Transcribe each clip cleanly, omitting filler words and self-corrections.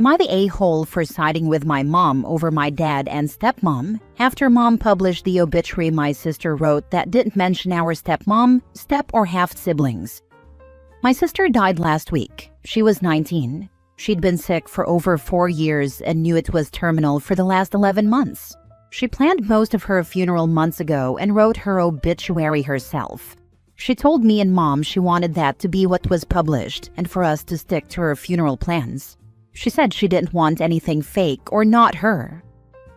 Am I the a-hole for siding with my mom over my dad and stepmom after mom published the obituary my sister wrote that didn't mention our stepmom, step or half siblings? My sister died last week. She was 19. She'd been sick for over 4 years and knew it was terminal for the last 11 months. She planned most of her funeral months ago and wrote her obituary herself. She told me and mom she wanted that to be what was published and for us to stick to her funeral plans. She said she didn't want anything fake or not her.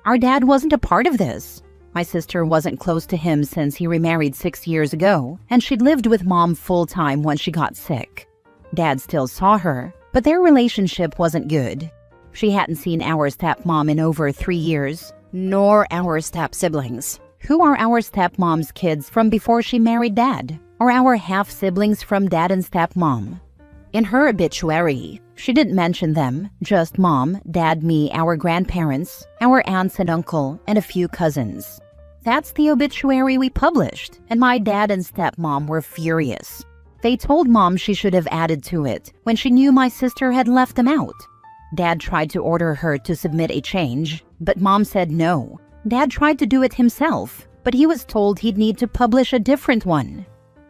Our dad wasn't a part of this. My sister wasn't close to him since he remarried 6 years ago, and she'd lived with mom full-time when she got sick. Dad still saw her, but their relationship wasn't good. She hadn't seen our stepmom in over 3 years, nor our step-siblings, who are our stepmom's kids from before she married dad, or our half-siblings from dad and stepmom. In her obituary, she didn't mention them, just mom, dad, me, our grandparents, our aunts and uncle, and a few cousins. That's the obituary we published, and my dad and stepmom were furious. They told mom she should have added to it when she knew my sister had left them out. Dad tried to order her to submit a change, but mom said no. Dad tried to do it himself, but he was told he'd need to publish a different one.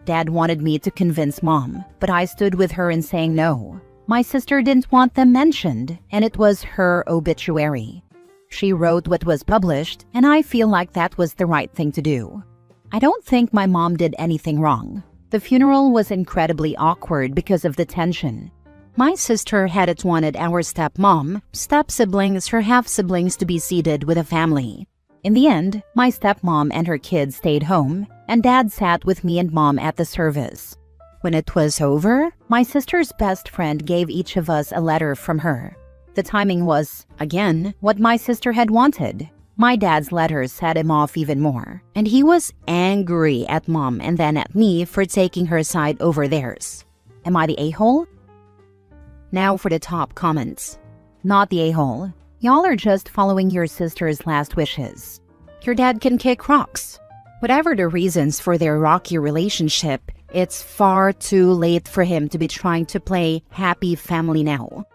Dad wanted me to convince mom, but I stood with her in saying no. My sister didn't want them mentioned, and it was her obituary. She wrote what was published, and I feel like that was the right thing to do. I don't think my mom did anything wrong. The funeral was incredibly awkward because of the tension. My sister hadn't wanted our stepmom, step-siblings, her half-siblings to be seated with a family. In the end, my stepmom and her kids stayed home, and dad sat with me and mom at the service. When it was over, my sister's best friend gave each of us a letter from her. The timing was, again, what my sister had wanted. My dad's letter set him off even more, and he was angry at mom and then at me for taking her side over theirs. Am I the a-hole? Now for the top comments. Not the a-hole. Y'all are just following your sister's last wishes. Your dad can kick rocks. Whatever the reasons for their rocky relationship, it's far too late for him to be trying to play happy family now.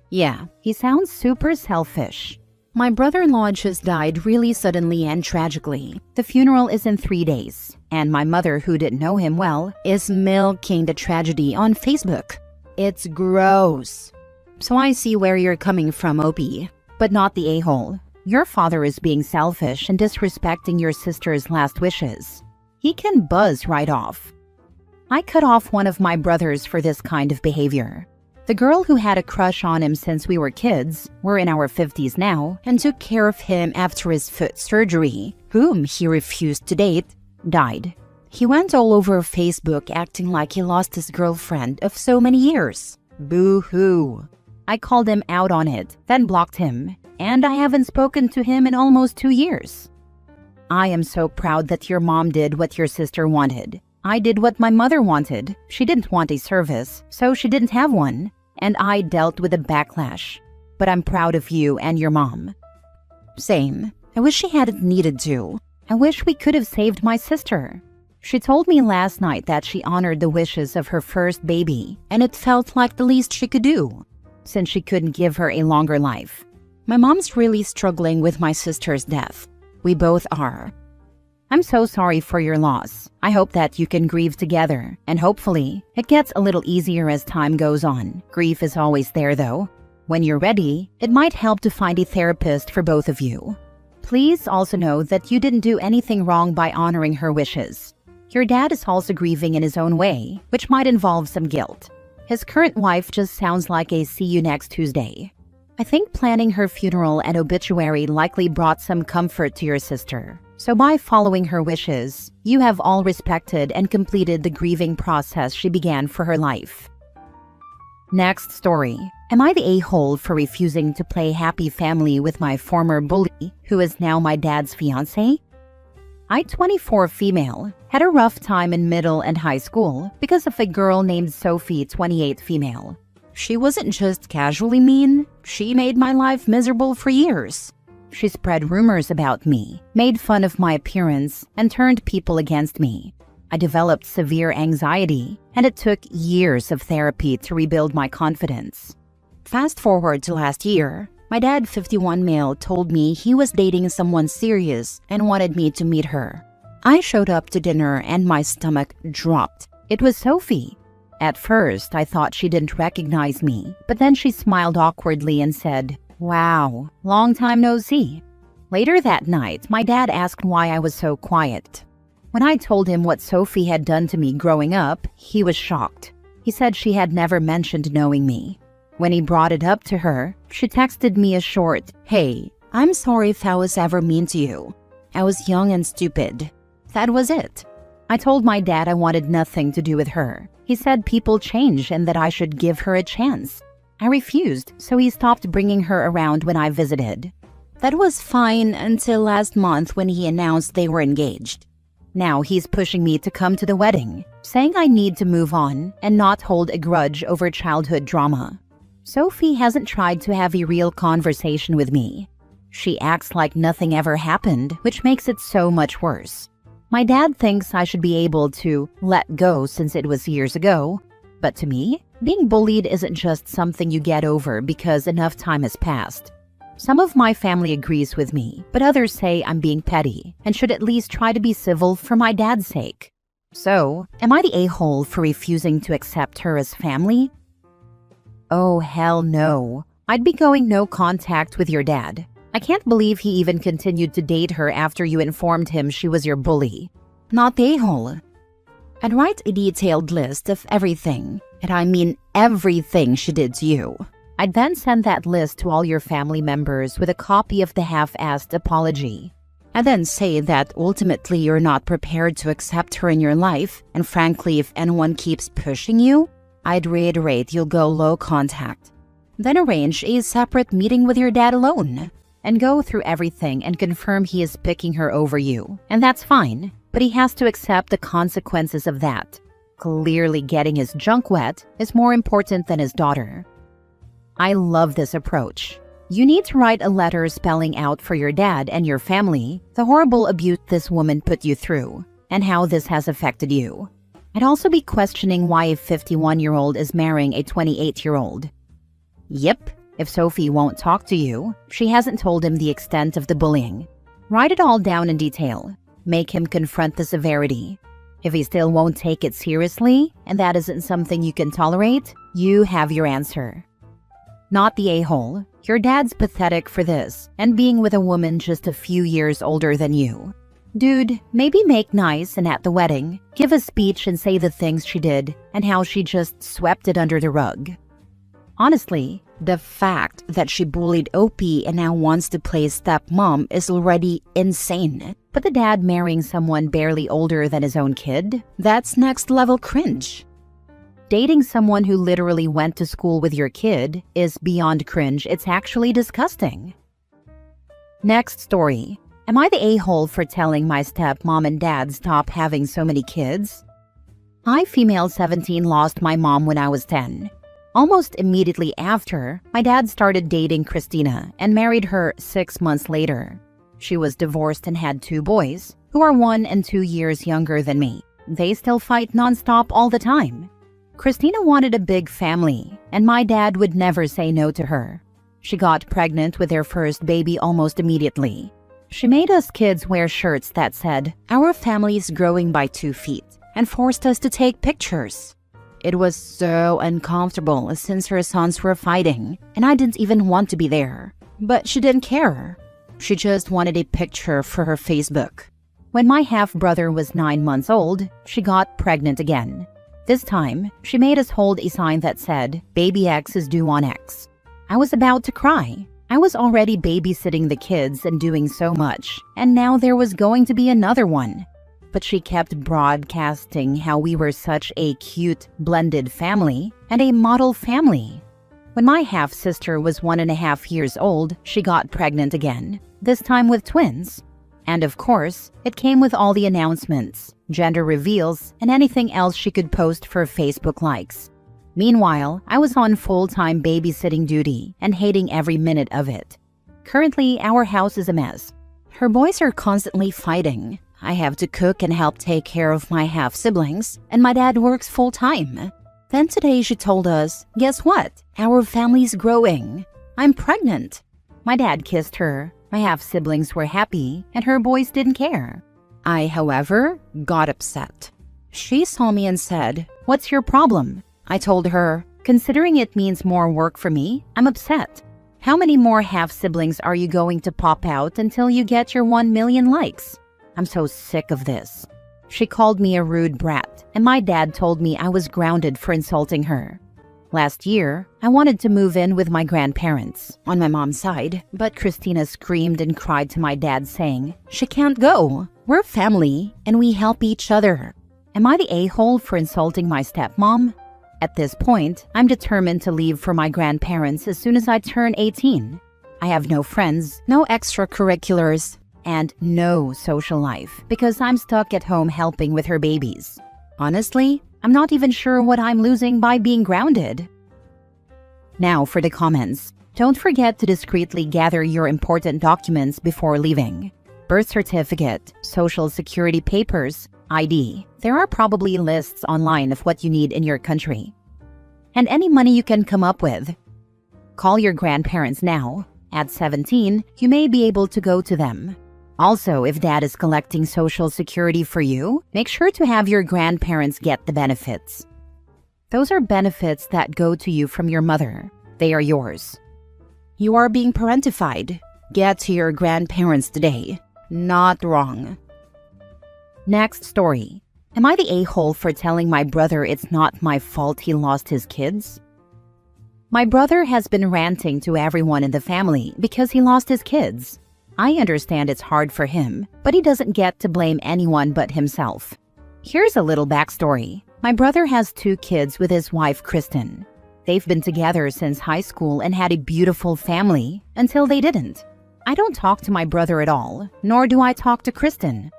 Yeah, he sounds super selfish. My brother-in-law just died really suddenly and tragically. The funeral is in 3 days, and my mother, who didn't know him well, is milking the tragedy on Facebook. It's gross. So I see where you're coming from, Opie, but not the a-hole. Your father is being selfish and disrespecting your sister's last wishes. He can buzz right off. I cut off one of my brothers for this kind of behavior. The girl who had a crush on him since we were kids, we're in our 50s now, and took care of him after his foot surgery, whom he refused to date, died. He went all over Facebook acting like he lost his girlfriend of so many years. Boo-hoo. I called him out on it, then blocked him, and I haven't spoken to him in almost 2 years. I am so proud that your mom did what your sister wanted. I did what my mother wanted. She didn't want a service, so she didn't have one, and I dealt with the backlash. But I'm proud of you and your mom. Same. I wish she hadn't needed to. I wish we could have saved my sister. She told me last night that she honored the wishes of her first baby, and it felt like the least she could do, since she couldn't give her a longer life. My mom's really struggling with my sister's death. We both are. I'm so sorry for your loss. I hope that you can grieve together, and hopefully, it gets a little easier as time goes on. Grief is always there though. When you're ready, it might help to find a therapist for both of you. Please also know that you didn't do anything wrong by honoring her wishes. Your dad is also grieving in his own way, which might involve some guilt. His current wife just sounds like a see you next Tuesday. I think planning her funeral and obituary likely brought some comfort to your sister. So by following her wishes, you have all respected and completed the grieving process she began for her life. Next story. Am I the a-hole for refusing to play happy family with my former bully, who is now my dad's fiancé? I, 24 female, had a rough time in middle and high school because of a girl named Sophie, 28 female. She wasn't just casually mean, she made my life miserable for years. She spread rumors about me, made fun of my appearance, and turned people against me. I developed severe anxiety, and it took years of therapy to rebuild my confidence. Fast forward to last year, my dad, 51 male, told me he was dating someone serious and wanted me to meet her. I showed up to dinner and my stomach dropped. It was Sophie. At first, I thought she didn't recognize me, but then she smiled awkwardly and said, "Wow, long time no see." Later that night, my dad asked why I was so quiet. When I told him what Sophie had done to me growing up, he was shocked. He said she had never mentioned knowing me. When he brought it up to her, she texted me a short, "Hey, I'm sorry if I was ever mean to you. I was young and stupid." That was it. I told my dad I wanted nothing to do with her. He said people change and that I should give her a chance. I refused, so he stopped bringing her around when I visited. That was fine until last month when he announced they were engaged. Now he's pushing me to come to the wedding, saying I need to move on and not hold a grudge over childhood drama. Sophie hasn't tried to have a real conversation with me. She acts like nothing ever happened, which makes it so much worse. My dad thinks I should be able to let go since it was years ago. But to me, being bullied isn't just something you get over because enough time has passed. Some of my family agrees with me, but others say I'm being petty and should at least try to be civil for my dad's sake. So, am I the a-hole for refusing to accept her as family? Oh, hell no. I'd be going no contact with your dad. I can't believe he even continued to date her after you informed him she was your bully. Not the a-hole. I'd write a detailed list of everything, and I mean everything she did to you. I'd then send that list to all your family members with a copy of the half-assed apology. I'd then say that ultimately you're not prepared to accept her in your life, and frankly, if anyone keeps pushing you, I'd reiterate you'll go low contact. Then arrange a separate meeting with your dad alone, and go through everything and confirm he is picking her over you. And that's fine, but he has to accept the consequences of that. Clearly getting his junk wet is more important than his daughter. I love this approach. You need to write a letter spelling out for your dad and your family the horrible abuse this woman put you through and how this has affected you. I'd also be questioning why a 51-year-old is marrying a 28-year-old. Yep, if Sophie won't talk to you, she hasn't told him the extent of the bullying. Write it all down in detail. Make him confront the severity. If he still won't take it seriously, and that isn't something you can tolerate, you have your answer. Not the a-hole. Your dad's pathetic for this, and being with a woman just a few years older than you. Dude, maybe make nice and at the wedding, give a speech and say the things she did and how she just swept it under the rug. Honestly, the fact that she bullied Opie and now wants to play stepmom is already insane. But the dad marrying someone barely older than his own kid? That's next level cringe. Dating someone who literally went to school with your kid is beyond cringe. It's actually disgusting. Next story. Am I the a-hole for telling my stepmom and dad stop having so many kids? I, female 17, lost my mom when I was 10. Almost immediately after, my dad started dating Christina and married her 6 months later. She was divorced and had 2 boys, who are 1 and 2 years younger than me. They still fight nonstop all the time. Christina wanted a big family, and my dad would never say no to her. She got pregnant with their first baby almost immediately. She made us kids wear shirts that said, "Our family is growing by 2 feet," and forced us to take pictures. It was so uncomfortable since her sons were fighting, and I didn't even want to be there. But she didn't care. She just wanted a picture for her Facebook. When my half-brother was 9 months old, she got pregnant again. This time, she made us hold a sign that said, "Baby X is due on X." I was about to cry. I was already babysitting the kids and doing so much, and now there was going to be another one. But she kept broadcasting how we were such a cute, blended family and a model family. When my half-sister was 1.5 years old, she got pregnant again, this time with twins. And of course, it came with all the announcements, gender reveals, and anything else she could post for Facebook likes. Meanwhile, I was on full-time babysitting duty and hating every minute of it. Currently, our house is a mess. Her boys are constantly fighting. I have to cook and help take care of my half-siblings, and my dad works full-time. Then today she told us, guess what? Our family's growing. I'm pregnant. My dad kissed her. My half-siblings were happy, and her boys didn't care. I, however, got upset. She saw me and said, "What's your problem?" I told her, "Considering it means more work for me, I'm upset. How many more half-siblings are you going to pop out until you get your 1 million likes? I'm so sick of this." She called me a rude brat, and my dad told me I was grounded for insulting her. Last year, I wanted to move in with my grandparents on my mom's side, but Christina screamed and cried to my dad saying, "She can't go. We're family, and we help each other." Am I the a-hole for insulting my stepmom? At this point, I'm determined to leave for my grandparents as soon as I turn 18. I have no friends, no extracurriculars, and no social life because I'm stuck at home helping with her babies. Honestly, I'm not even sure what I'm losing by being grounded. Now for the comments. Don't forget to discreetly gather your important documents before leaving. Birth certificate, social security papers, ID. There are probably lists online of what you need in your country. And any money you can come up with. Call your grandparents now. At 17, you may be able to go to them. Also, if dad is collecting social security for you, make sure to have your grandparents get the benefits. Those are benefits that go to you from your mother. They are yours. You are being parentified. Get to your grandparents today. Not wrong. Next story. Am I the a-hole for telling my brother it's not my fault he lost his kids? My brother has been ranting to everyone in the family because he lost his kids. I understand it's hard for him, but he doesn't get to blame anyone but himself. Here's a little backstory. My brother has 2 kids with his wife, Kristen. They've been together since high school and had a beautiful family until they didn't. I don't talk to my brother at all, nor do I talk to Kristen.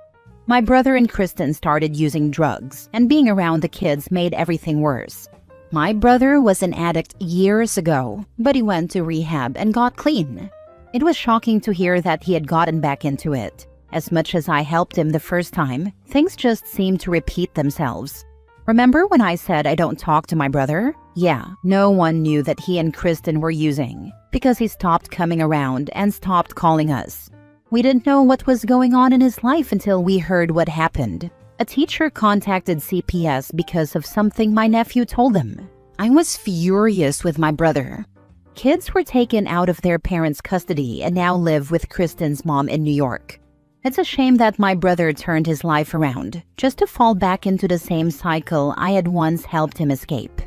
My brother and Kristen started using drugs, and being around the kids made everything worse. My brother was an addict years ago, but he went to rehab and got clean. It was shocking to hear that he had gotten back into it. As much as I helped him the first time, things just seemed to repeat themselves. Remember when I said I don't talk to my brother? Yeah, no one knew that he and Kristen were using, because he stopped coming around and stopped calling us. We didn't know what was going on in his life until we heard what happened. A teacher contacted CPS because of something my nephew told them. I was furious with my brother. Kids were taken out of their parents' custody and now live with Kristen's mom in New York. It's a shame that my brother turned his life around, just to fall back into the same cycle I had once helped him escape.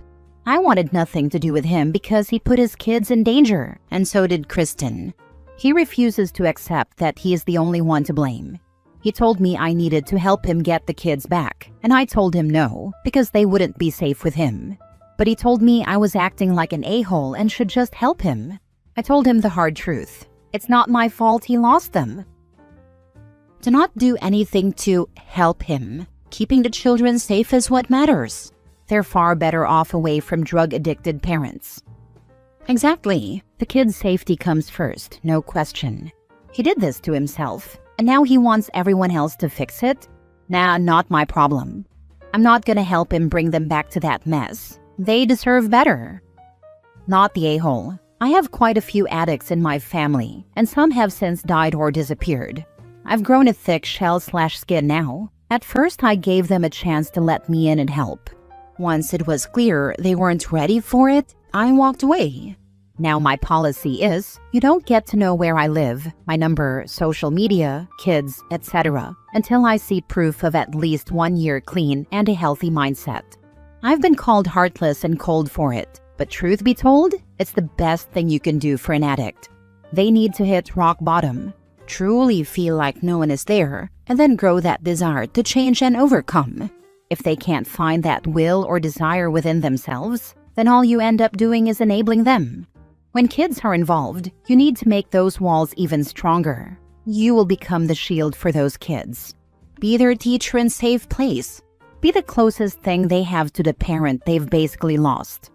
I wanted nothing to do with him because he put his kids in danger, and so did Kristen. He refuses to accept that he is the only one to blame. He told me I needed to help him get the kids back, and I told him no, because they wouldn't be safe with him. But he told me I was acting like an a-hole and should just help him. I told him the hard truth. It's not my fault he lost them. Do not do anything to help him. Keeping the children safe is what matters. They're far better off away from drug-addicted parents. Exactly. The kid's safety comes first, no question. He did this to himself, and now he wants everyone else to fix it? Nah, not my problem. I'm not gonna help him bring them back to that mess. They deserve better. Not the a-hole. I have quite a few addicts in my family, and some have since died or disappeared. I've grown a thick shell/skin now. At first, I gave them a chance to let me in and help. Once it was clear they weren't ready for it, I walked away. Now my policy is, you don't get to know where I live, my number, social media, kids, etc., until I see proof of at least 1 year clean and a healthy mindset. I've been called heartless and cold for it, but truth be told, it's the best thing you can do for an addict. They need to hit rock bottom, truly feel like no one is there, and then grow that desire to change and overcome. If they can't find that will or desire within themselves, then all you end up doing is enabling them. When kids are involved, you need to make those walls even stronger. You will become the shield for those kids. Be their teacher and safe place. Be the closest thing they have to the parent they've basically lost.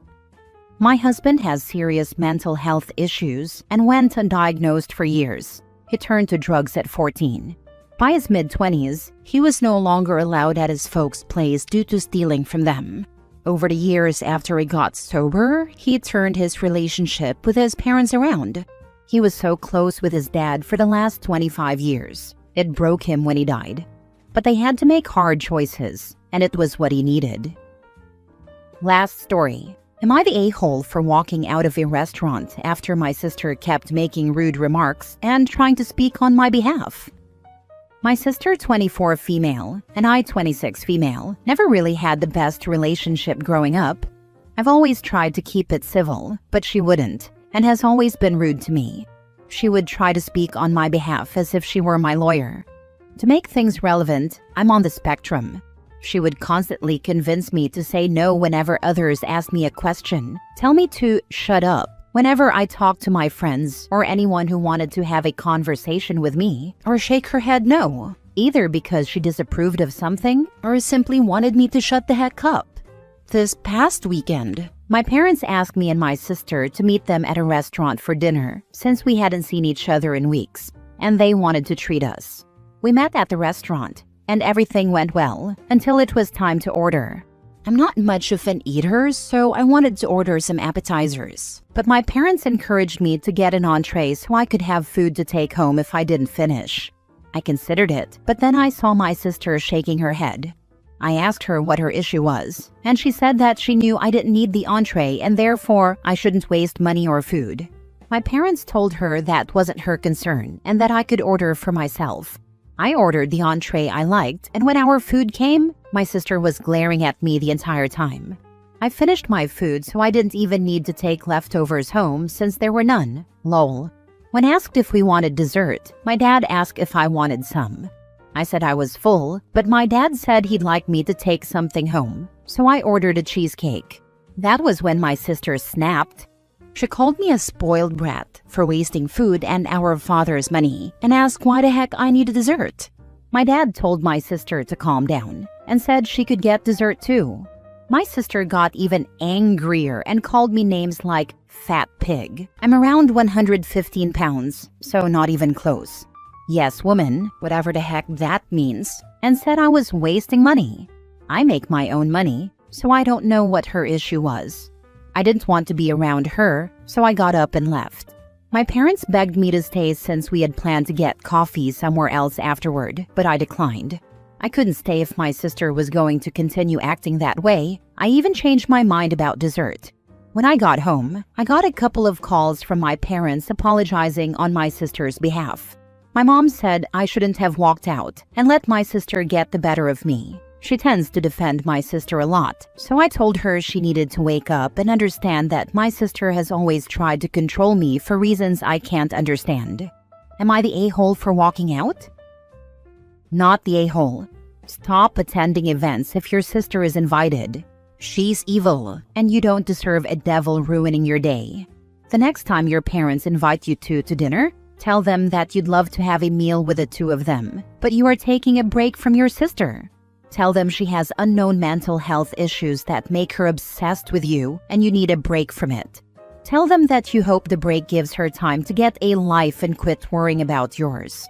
My husband has serious mental health issues and went undiagnosed for years. He turned to drugs at 14. By his mid-20s, he was no longer allowed at his folks' place due to stealing from them. Over the years after he got sober, he turned his relationship with his parents around. He was so close with his dad for the last 25 years. It broke him when he died. But they had to make hard choices, and it was what he needed. Last story. Am I the a-hole for walking out of a restaurant after my sister kept making rude remarks and trying to speak on my behalf? My sister, 24 female, and I, 26 female, never really had the best relationship growing up. I've always tried to keep it civil, but she wouldn't, and has always been rude to me. She would try to speak on my behalf as if she were my lawyer. To make things relevant, I'm on the spectrum. She would constantly convince me to say no whenever others asked me a question, tell me to shut up whenever I talked to my friends or anyone who wanted to have a conversation with me, or shake her head no, either because she disapproved of something or simply wanted me to shut the heck up. This past weekend, my parents asked me and my sister to meet them at a restaurant for dinner since we hadn't seen each other in weeks, and they wanted to treat us. We met at the restaurant, and everything went well until it was time to order. I'm not much of an eater, so I wanted to order some appetizers. But my parents encouraged me to get an entree so I could have food to take home if I didn't finish. I considered it, but then I saw my sister shaking her head. I asked her what her issue was, and she said that she knew I didn't need the entree and therefore I shouldn't waste money or food. My parents told her that wasn't her concern and that I could order for myself. I ordered the entree I liked, and when our food came, my sister was glaring at me the entire time. I finished my food, so I didn't even need to take leftovers home since there were none. Lol. When asked if we wanted dessert, my dad asked if I wanted some. I said I was full, but my dad said he'd like me to take something home, so I ordered a cheesecake. That was when my sister snapped. She called me a spoiled brat for wasting food and our father's money and asked why the heck I needed dessert. My dad told my sister to calm down and said she could get dessert too. My sister got even angrier and called me names like fat pig. I'm around 115 pounds, so not even close. Yes, woman, whatever the heck that means, and said I was wasting money. I make my own money, so I don't know what her issue was. I didn't want to be around her, so I got up and left. My parents begged me to stay since we had planned to get coffee somewhere else afterward, but I declined. I couldn't stay if my sister was going to continue acting that way. I even changed my mind about dessert. When I got home, I got a couple of calls from my parents apologizing on my sister's behalf. My mom said I shouldn't have walked out and let my sister get the better of me. She tends to defend my sister a lot, so I told her she needed to wake up and understand that my sister has always tried to control me for reasons I can't understand. Am I the a-hole for walking out? Not the a-hole. Stop attending events if your sister is invited. She's evil, and you don't deserve a devil ruining your day. The next time your parents invite you to dinner, tell them that you'd love to have a meal with the two of them, but you are taking a break from your sister. Tell them she has unknown mental health issues that make her obsessed with you and you need a break from it. Tell them that you hope the break gives her time to get a life and quit worrying about yours.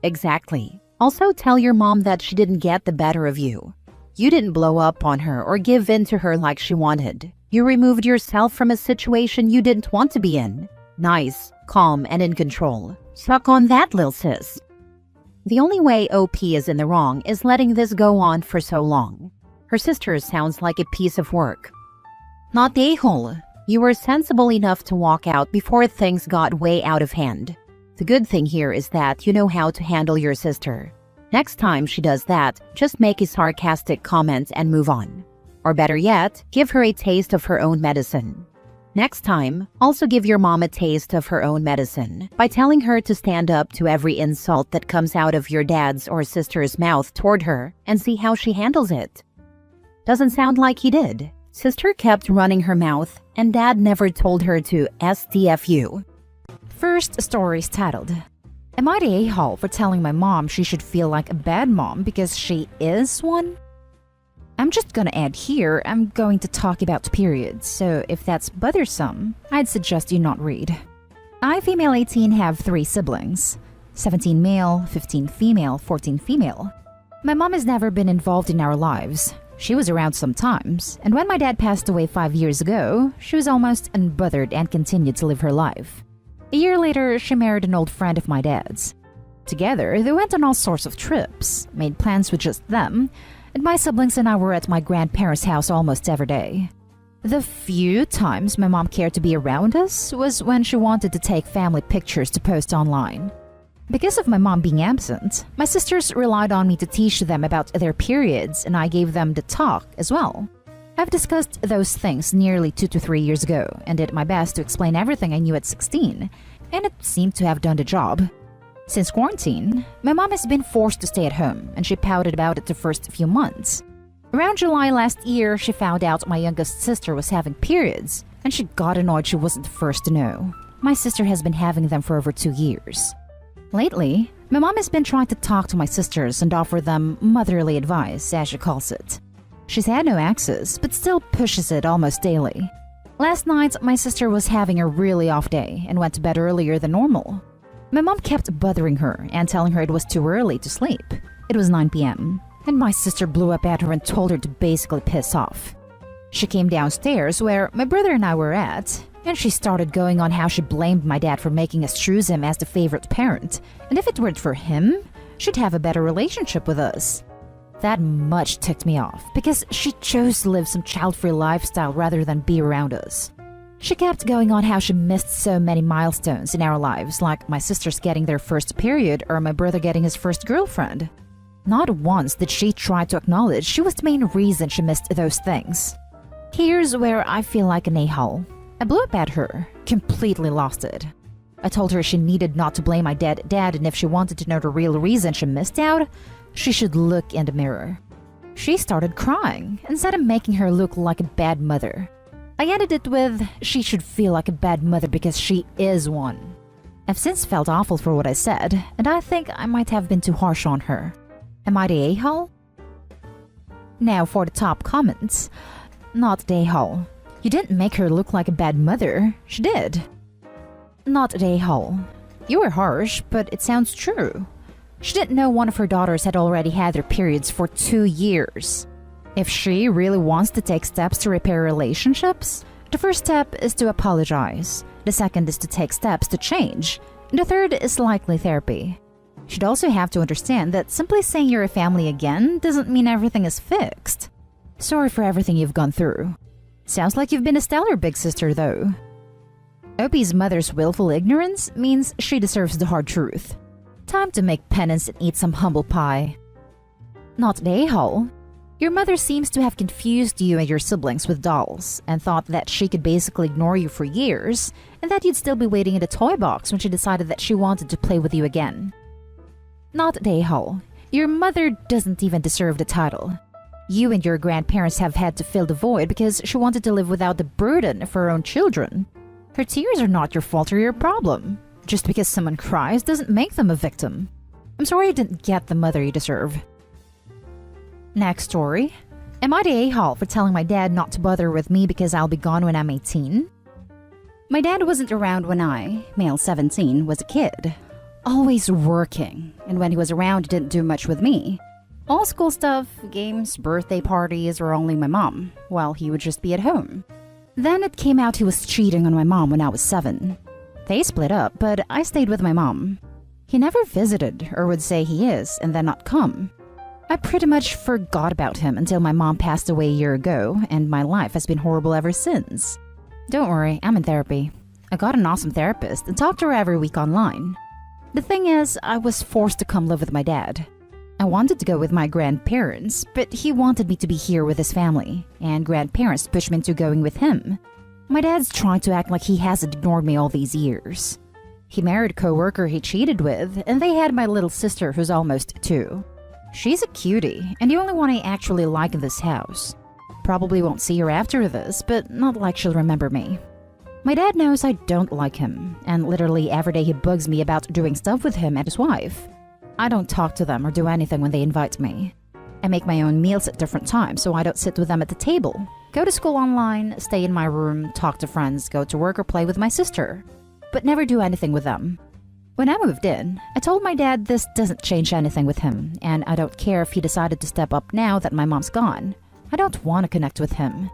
Exactly. Also tell your mom that she didn't get the better of you. You didn't blow up on her or give in to her like she wanted. You removed yourself from a situation you didn't want to be in. Nice, calm, and in control. Suck on that, lil sis. The only way OP is in the wrong is letting this go on for so long. Her sister sounds like a piece of work. Not the a-hole. You were sensible enough to walk out before things got way out of hand. The good thing here is that you know how to handle your sister. Next time she does that, just make a sarcastic comment and move on. Or better yet, give her a taste of her own medicine. Next time, also give your mom a taste of her own medicine by telling her to stand up to every insult that comes out of your dad's or sister's mouth toward her and see how she handles it. Doesn't sound like he did. Sister kept running her mouth and dad never told her to STFU. First story is titled, Am I the a-hole for telling my mom she should feel like a bad mom because she is one? I'm just gonna add here, I'm going to talk about periods, so if that's bothersome, I'd suggest you not read. I, female 18, have 3 siblings. 17 male, 15 female, 14 female. My mom has never been involved in our lives. She was around sometimes, and when my dad passed away 5 years ago, she was almost unbothered and continued to live her life. A year later, she married an old friend of my dad's. Together, they went on all sorts of trips, made plans with just them, and my siblings and I were at my grandparents' house almost every day. The few times my mom cared to be around us was when she wanted to take family pictures to post online. Because of my mom being absent, my sisters relied on me to teach them about their periods, and I gave them the talk as well. I've discussed those things nearly 2 to 3 years ago and did my best to explain everything I knew at 16, and it seemed to have done the job. Since quarantine, my mom has been forced to stay at home, and she pouted about it the first few months. Around July last year, she found out my youngest sister was having periods, and she got annoyed she wasn't the first to know. My sister has been having them for over 2 years. Lately, my mom has been trying to talk to my sisters and offer them motherly advice, as she calls it. She's had no access, but still pushes it almost daily. Last night, my sister was having a really off day and went to bed earlier than normal. My mom kept bothering her and telling her it was too early to sleep. It was 9 p.m., and my sister blew up at her and told her to basically piss off. She came downstairs where my brother and I were at, and she started going on how she blamed my dad for making us choose him as the favorite parent, and if it weren't for him, she'd have a better relationship with us. That much ticked me off, because she chose to live some child-free lifestyle rather than be around us. She kept going on how she missed so many milestones in our lives, like my sisters getting their first period or my brother getting his first girlfriend. Not once did she try to acknowledge she was the main reason she missed those things. Here's where I feel like an a-hole. I blew up at her, completely lost it. I told her she needed not to blame my dad, and if she wanted to know the real reason she missed out, she should look in the mirror. She started crying, instead of making her look like a bad mother. I ended it with, she should feel like a bad mother because she is one. I've since felt awful for what I said, and I think I might have been too harsh on her. Am I the a-hole? Now for the top comments. Not the a-hole. You didn't make her look like a bad mother. She did. Not the a-hole. You were harsh, but it sounds true. She didn't know one of her daughters had already had their periods for 2 years. If she really wants to take steps to repair relationships, the first step is to apologize. The second is to take steps to change. And the third is likely therapy. She'd also have to understand that simply saying you're a family again doesn't mean everything is fixed. Sorry for everything you've gone through. Sounds like you've been a stellar big sister, though. Opie's mother's willful ignorance means she deserves the hard truth. Time to make penance and eat some humble pie. Not the a-hole. Your mother seems to have confused you and your siblings with dolls and thought that she could basically ignore you for years and that you'd still be waiting in the toy box when she decided that she wanted to play with you again. Not the a-hole. Your mother doesn't even deserve the title. You and your grandparents have had to fill the void because she wanted to live without the burden of her own children. Her tears are not your fault or your problem. Just because someone cries doesn't make them a victim. I'm sorry you didn't get the mother you deserve. Next story. Am I the a-hole for telling my dad not to bother with me because I'll be gone when I'm 18? My dad wasn't around when I, male 17, was a kid. Always working, and when he was around he didn't do much with me. All school stuff, games, birthday parties, or only my mom, while he would just be at home. Then it came out he was cheating on my mom when I was 7. They split up, but I stayed with my mom. He never visited or would say he is and then not come. I pretty much forgot about him until my mom passed away a year ago, and my life has been horrible ever since. Don't worry, I'm in therapy. I got an awesome therapist and talk to her every week online. The thing is, I was forced to come live with my dad. I wanted to go with my grandparents, but he wanted me to be here with his family, and grandparents pushed me into going with him. My dad's trying to act like he hasn't ignored me all these years. He married a coworker he cheated with, and they had my little sister who's almost 2. She's a cutie, and the only one I actually like in this house. Probably won't see her after this, but not like she'll remember me. My dad knows I don't like him, and literally every day he bugs me about doing stuff with him and his wife. I don't talk to them or do anything when they invite me. I make my own meals at different times so I don't sit with them at the table. Go to school online, stay in my room, talk to friends, go to work or play with my sister. But never do anything with them. When I moved in, I told my dad this doesn't change anything with him, and I don't care if he decided to step up now that my mom's gone. I don't want to connect with him.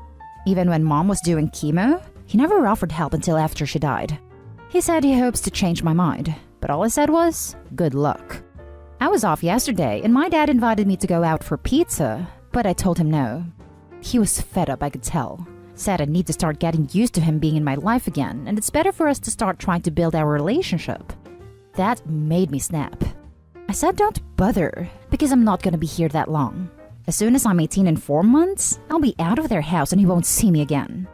Even when mom was doing chemo, he never offered help until after she died. He said he hopes to change my mind, but all I said was, good luck. I was off yesterday and my dad invited me to go out for pizza, but I told him no. He was fed up, I could tell. Said I need to start getting used to him being in my life again, and it's better for us to start trying to build our relationship. That made me snap. I said don't bother, because I'm not gonna be here that long. As soon as I'm 18 in 4 months, I'll be out of their house and he won't see me again.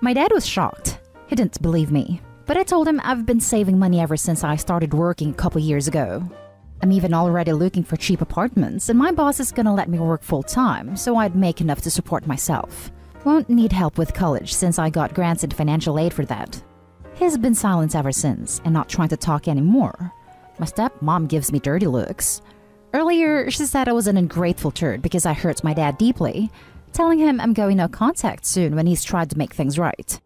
My dad was shocked. He didn't believe me. But I told him I've been saving money ever since I started working a couple years ago. I'm even already looking for cheap apartments, and my boss is gonna let me work full-time, so I'd make enough to support myself. Won't need help with college since I got grants and financial aid for that. He's been silent ever since and not trying to talk anymore. My stepmom gives me dirty looks. Earlier, she said I was an ungrateful turd because I hurt my dad deeply, telling him I'm going no contact soon when he's tried to make things right.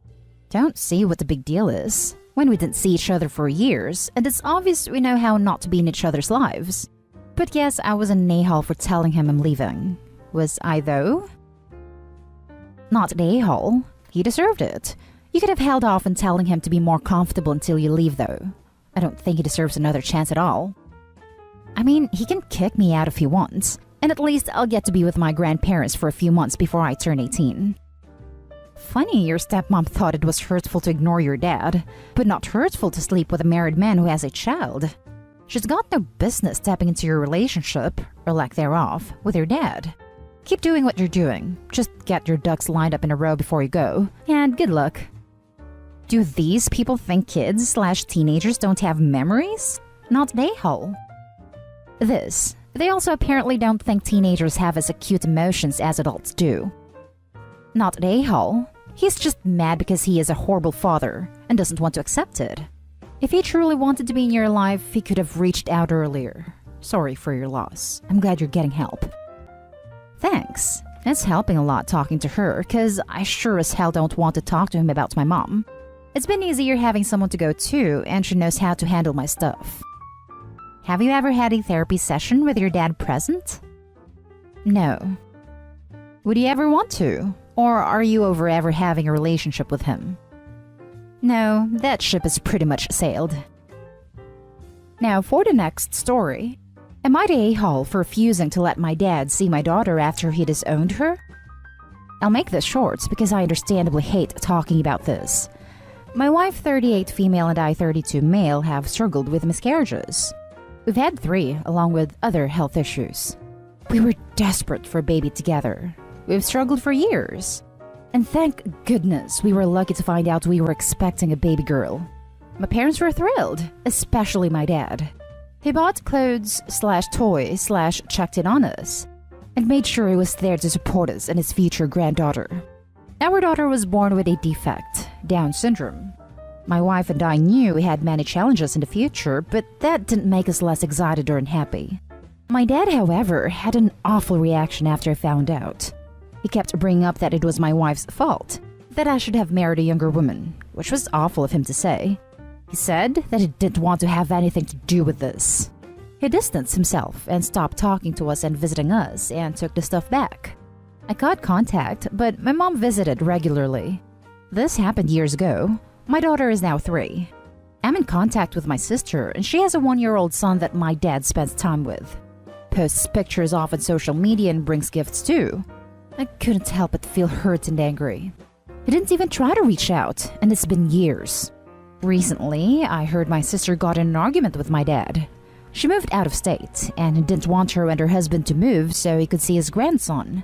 Don't see what the big deal is, when we didn't see each other for years, and it's obvious we know how not to be in each other's lives. But yes, I was an a-hole for telling him I'm leaving. Was I though? Not an a-hole. He deserved it. You could have held off on telling him to be more comfortable until you leave though. I don't think he deserves another chance at all. I mean, he can kick me out if he wants, and at least I'll get to be with my grandparents for a few months before I turn 18. Funny your stepmom thought it was hurtful to ignore your dad, but not hurtful to sleep with a married man who has a child. She's got no business stepping into your relationship, or lack thereof, with your dad. Keep doing what you're doing. Just get your ducks lined up in a row before you go, and good luck. Do these people think kids/teenagers don't have memories? Not they whole. They also apparently don't think teenagers have as acute emotions as adults do. Not an a-hole. He's just mad because he is a horrible father and doesn't want to accept it. If he truly wanted to be in your life, he could have reached out earlier. Sorry for your loss. I'm glad you're getting help. Thanks. It's helping a lot talking to her, because I sure as hell don't want to talk to him about my mom. It's been easier having someone to go to, and she knows how to handle my stuff. Have you ever had a therapy session with your dad present? No. Would you ever want to? Or are you over ever having a relationship with him? No, that ship has pretty much sailed. Now for the next story. Am I the a-hole for refusing to let my dad see my daughter after he disowned her? I'll make this short because I understandably hate talking about this. My wife, 38 female, and I, 32 male, have struggled with miscarriages. We've had 3, along with other health issues. We were desperate for a baby together. We've struggled for years. And thank goodness we were lucky to find out we were expecting a baby girl. My parents were thrilled, especially my dad. He bought clothes/toys/checked in on us, and made sure he was there to support us and his future granddaughter. Our daughter was born with a defect, Down syndrome. My wife and I knew we had many challenges in the future, but that didn't make us less excited or unhappy. My dad, however, had an awful reaction after I found out. He kept bringing up that it was my wife's fault, that I should have married a younger woman, which was awful of him to say. He said that he didn't want to have anything to do with this. He distanced himself and stopped talking to us and visiting us and took the stuff back. I got contact, but my mom visited regularly. This happened years ago. My daughter is now 3. I'm in contact with my sister, and she has a 1-year-old son that my dad spends time with. Posts pictures off on social media and brings gifts too. I couldn't help but feel hurt and angry. He didn't even try to reach out, and it's been years. Recently, I heard my sister got in an argument with my dad. She moved out of state, and he didn't want her and her husband to move so he could see his grandson.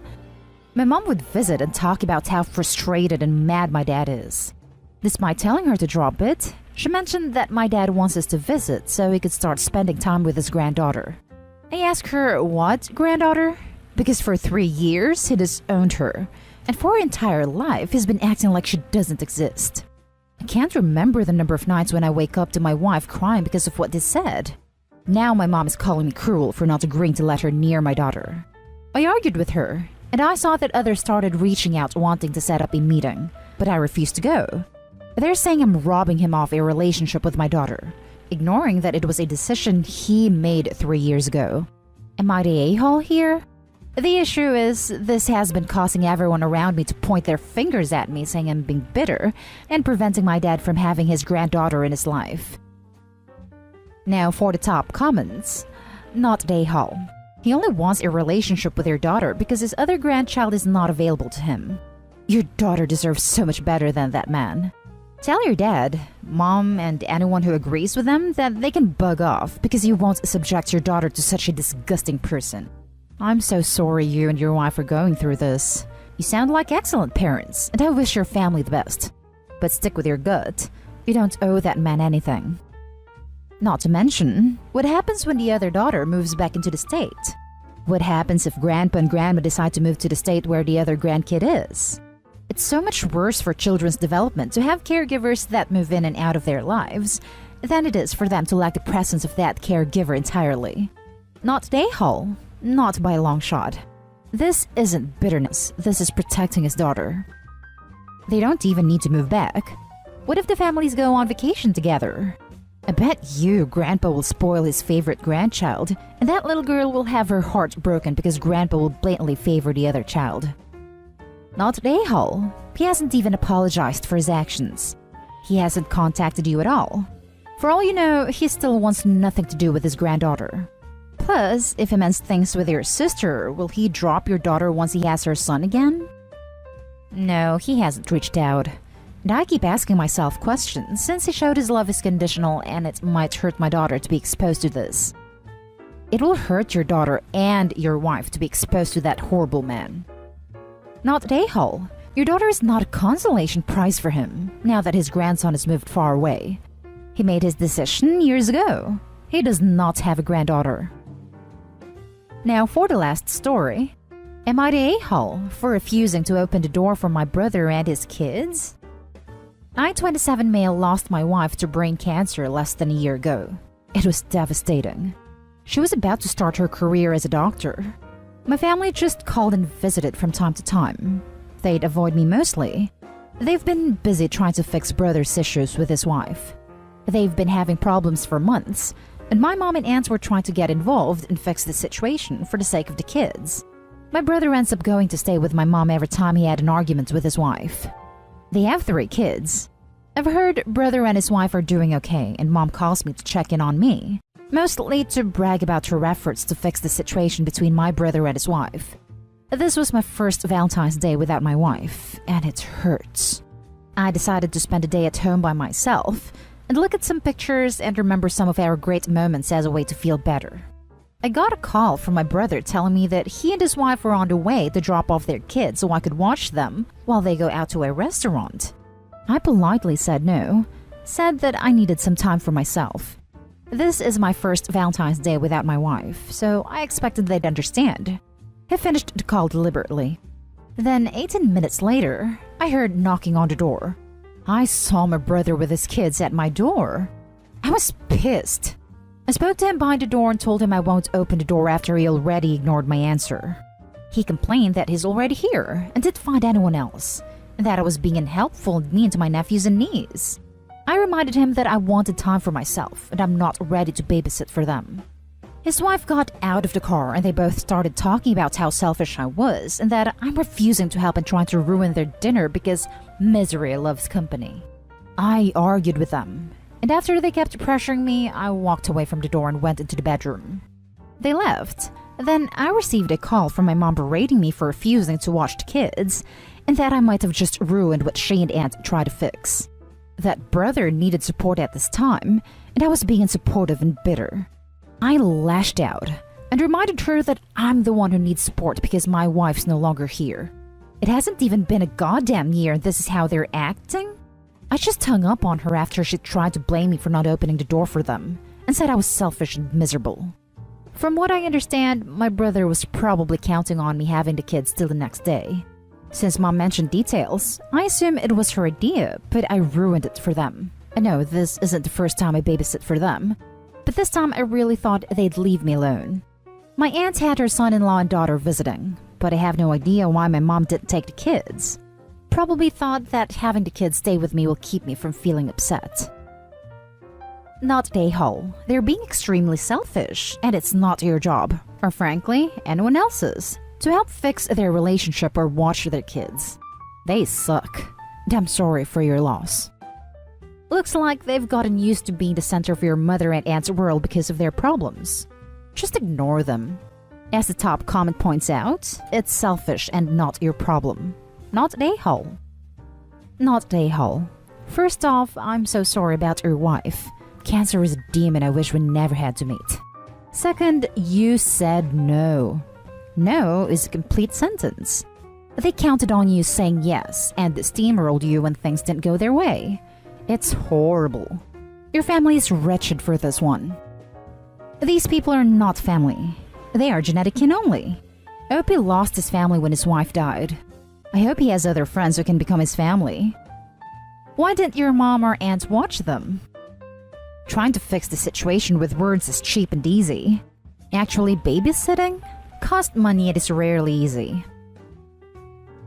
My mom would visit and talk about how frustrated and mad my dad is. Despite telling her to drop it, she mentioned that my dad wants us to visit so he could start spending time with his granddaughter. I asked her, what granddaughter? Because for 3 years, he disowned her, and for her entire life, he's been acting like she doesn't exist. I can't remember the number of nights when I wake up to my wife crying because of what they said. Now my mom is calling me cruel for not agreeing to let her near my daughter. I argued with her, and I saw that others started reaching out wanting to set up a meeting, but I refused to go. They're saying I'm robbing him of a relationship with my daughter, ignoring that it was a decision he made 3 years ago. Am I the a-hole here? The issue is, this has been causing everyone around me to point their fingers at me, saying I'm being bitter and preventing my dad from having his granddaughter in his life. Now for the top comments. Not Dayhall. He only wants a relationship with your daughter because his other grandchild is not available to him. Your daughter deserves so much better than that man. Tell your dad, mom, and anyone who agrees with them that they can bug off because you won't subject your daughter to such a disgusting person. I'm so sorry you and your wife are going through this. You sound like excellent parents, and I wish your family the best. But stick with your gut. You don't owe that man anything. Not to mention, what happens when the other daughter moves back into the state? What happens if grandpa and grandma decide to move to the state where the other grandkid is? It's so much worse for children's development to have caregivers that move in and out of their lives than it is for them to lack the presence of that caregiver entirely. Not Dayhall. Not by a long shot. This isn't bitterness, this is protecting his daughter. They don't even need to move back. What if the families go on vacation together? I bet you Grandpa will spoil his favorite grandchild, and that little girl will have her heart broken because Grandpa will blatantly favor the other child. Not Dayhall. He hasn't even apologized for his actions. He hasn't contacted you at all. For all you know, he still wants nothing to do with his granddaughter. Plus, if he means things with your sister, will he drop your daughter once he has her son again? No, he hasn't reached out. And I keep asking myself questions since he showed his love is conditional and it might hurt my daughter to be exposed to this. It will hurt your daughter and your wife to be exposed to that horrible man. Not Dayhall. Your daughter is not a consolation prize for him now that his grandson has moved far away. He made his decision years ago. He does not have a granddaughter. Now for the last story. Am I the a-hole for refusing to open the door for my brother and his kids? I, 27 male, lost my wife to brain cancer less than a year ago. It was devastating. She was about to start her career as a doctor. My family just called and visited from time to time. They'd avoid me mostly. They've been busy trying to fix brother's issues with his wife. They've been having problems for months, and my mom and aunts were trying to get involved and fix the situation for the sake of the kids. My brother ends up going to stay with my mom every time he had an argument with his wife. They have 3 kids. I've heard brother and his wife are doing okay, and mom calls me to check in on me, mostly to brag about her efforts to fix the situation between my brother and his wife. This was my first Valentine's Day without my wife, and it hurts. I decided to spend a day at home by myself and look at some pictures and remember some of our great moments as a way to feel better. I got a call from my brother telling me that he and his wife were on the way to drop off their kids so I could watch them while they go out to a restaurant. I politely said no, said that I needed some time for myself. This is my first Valentine's Day without my wife, so I expected they'd understand. He finished the call deliberately. Then 18 minutes later, I heard knocking on the door. I saw my brother with his kids at my door. I was pissed. I spoke to him behind the door and told him I won't open the door after he already ignored my answer. He complained that he's already here and didn't find anyone else, and that I was being unhelpful and mean to my nephews and niece. I reminded him that I wanted time for myself and I'm not ready to babysit for them. His wife got out of the car and they both started talking about how selfish I was and that I'm refusing to help and trying to ruin their dinner because misery loves company. I argued with them, and after they kept pressuring me, I walked away from the door and went into the bedroom. They left. Then I received a call from my mom berating me for refusing to watch the kids and that I might have just ruined what she and aunt tried to fix. That brother needed support at this time, and I was being unsupportive and bitter. I lashed out and reminded her that I'm the one who needs support because my wife's no longer here. It hasn't even been a goddamn year and this is how they're acting? I just hung up on her after she tried to blame me for not opening the door for them and said I was selfish and miserable. From what I understand, my brother was probably counting on me having the kids till the next day. Since mom mentioned details, I assume it was her idea, but I ruined it for them. I know this isn't the first time I babysit for them, but this time I really thought they'd leave me alone. My aunt had her son-in-law and daughter visiting, but I have no idea why my mom didn't take the kids. Probably thought that having the kids stay with me will keep me from feeling upset. Not a-hole. They're being extremely selfish, and it's not your job, or frankly, anyone else's, to help fix their relationship or watch their kids. They suck. Damn sorry for your loss. Looks like they've gotten used to being the center of your mother and aunt's world because of their problems. Just ignore them. As the top comment points out, it's selfish and not your problem. Not an a-hole. Not an a-hole. First off, I'm so sorry about your wife. Cancer is a demon I wish we never had to meet. Second, you said no. No is a complete sentence. They counted on you saying yes and steamrolled you when things didn't go their way. It's horrible. Your family is wretched for this one. These people are not family. They are genetic kin only. I hope he lost his family when his wife died. I hope he has other friends who can become his family. Why didn't your mom or aunt watch them? Trying to fix the situation with words is cheap and easy. Actually, babysitting costs money and is rarely easy.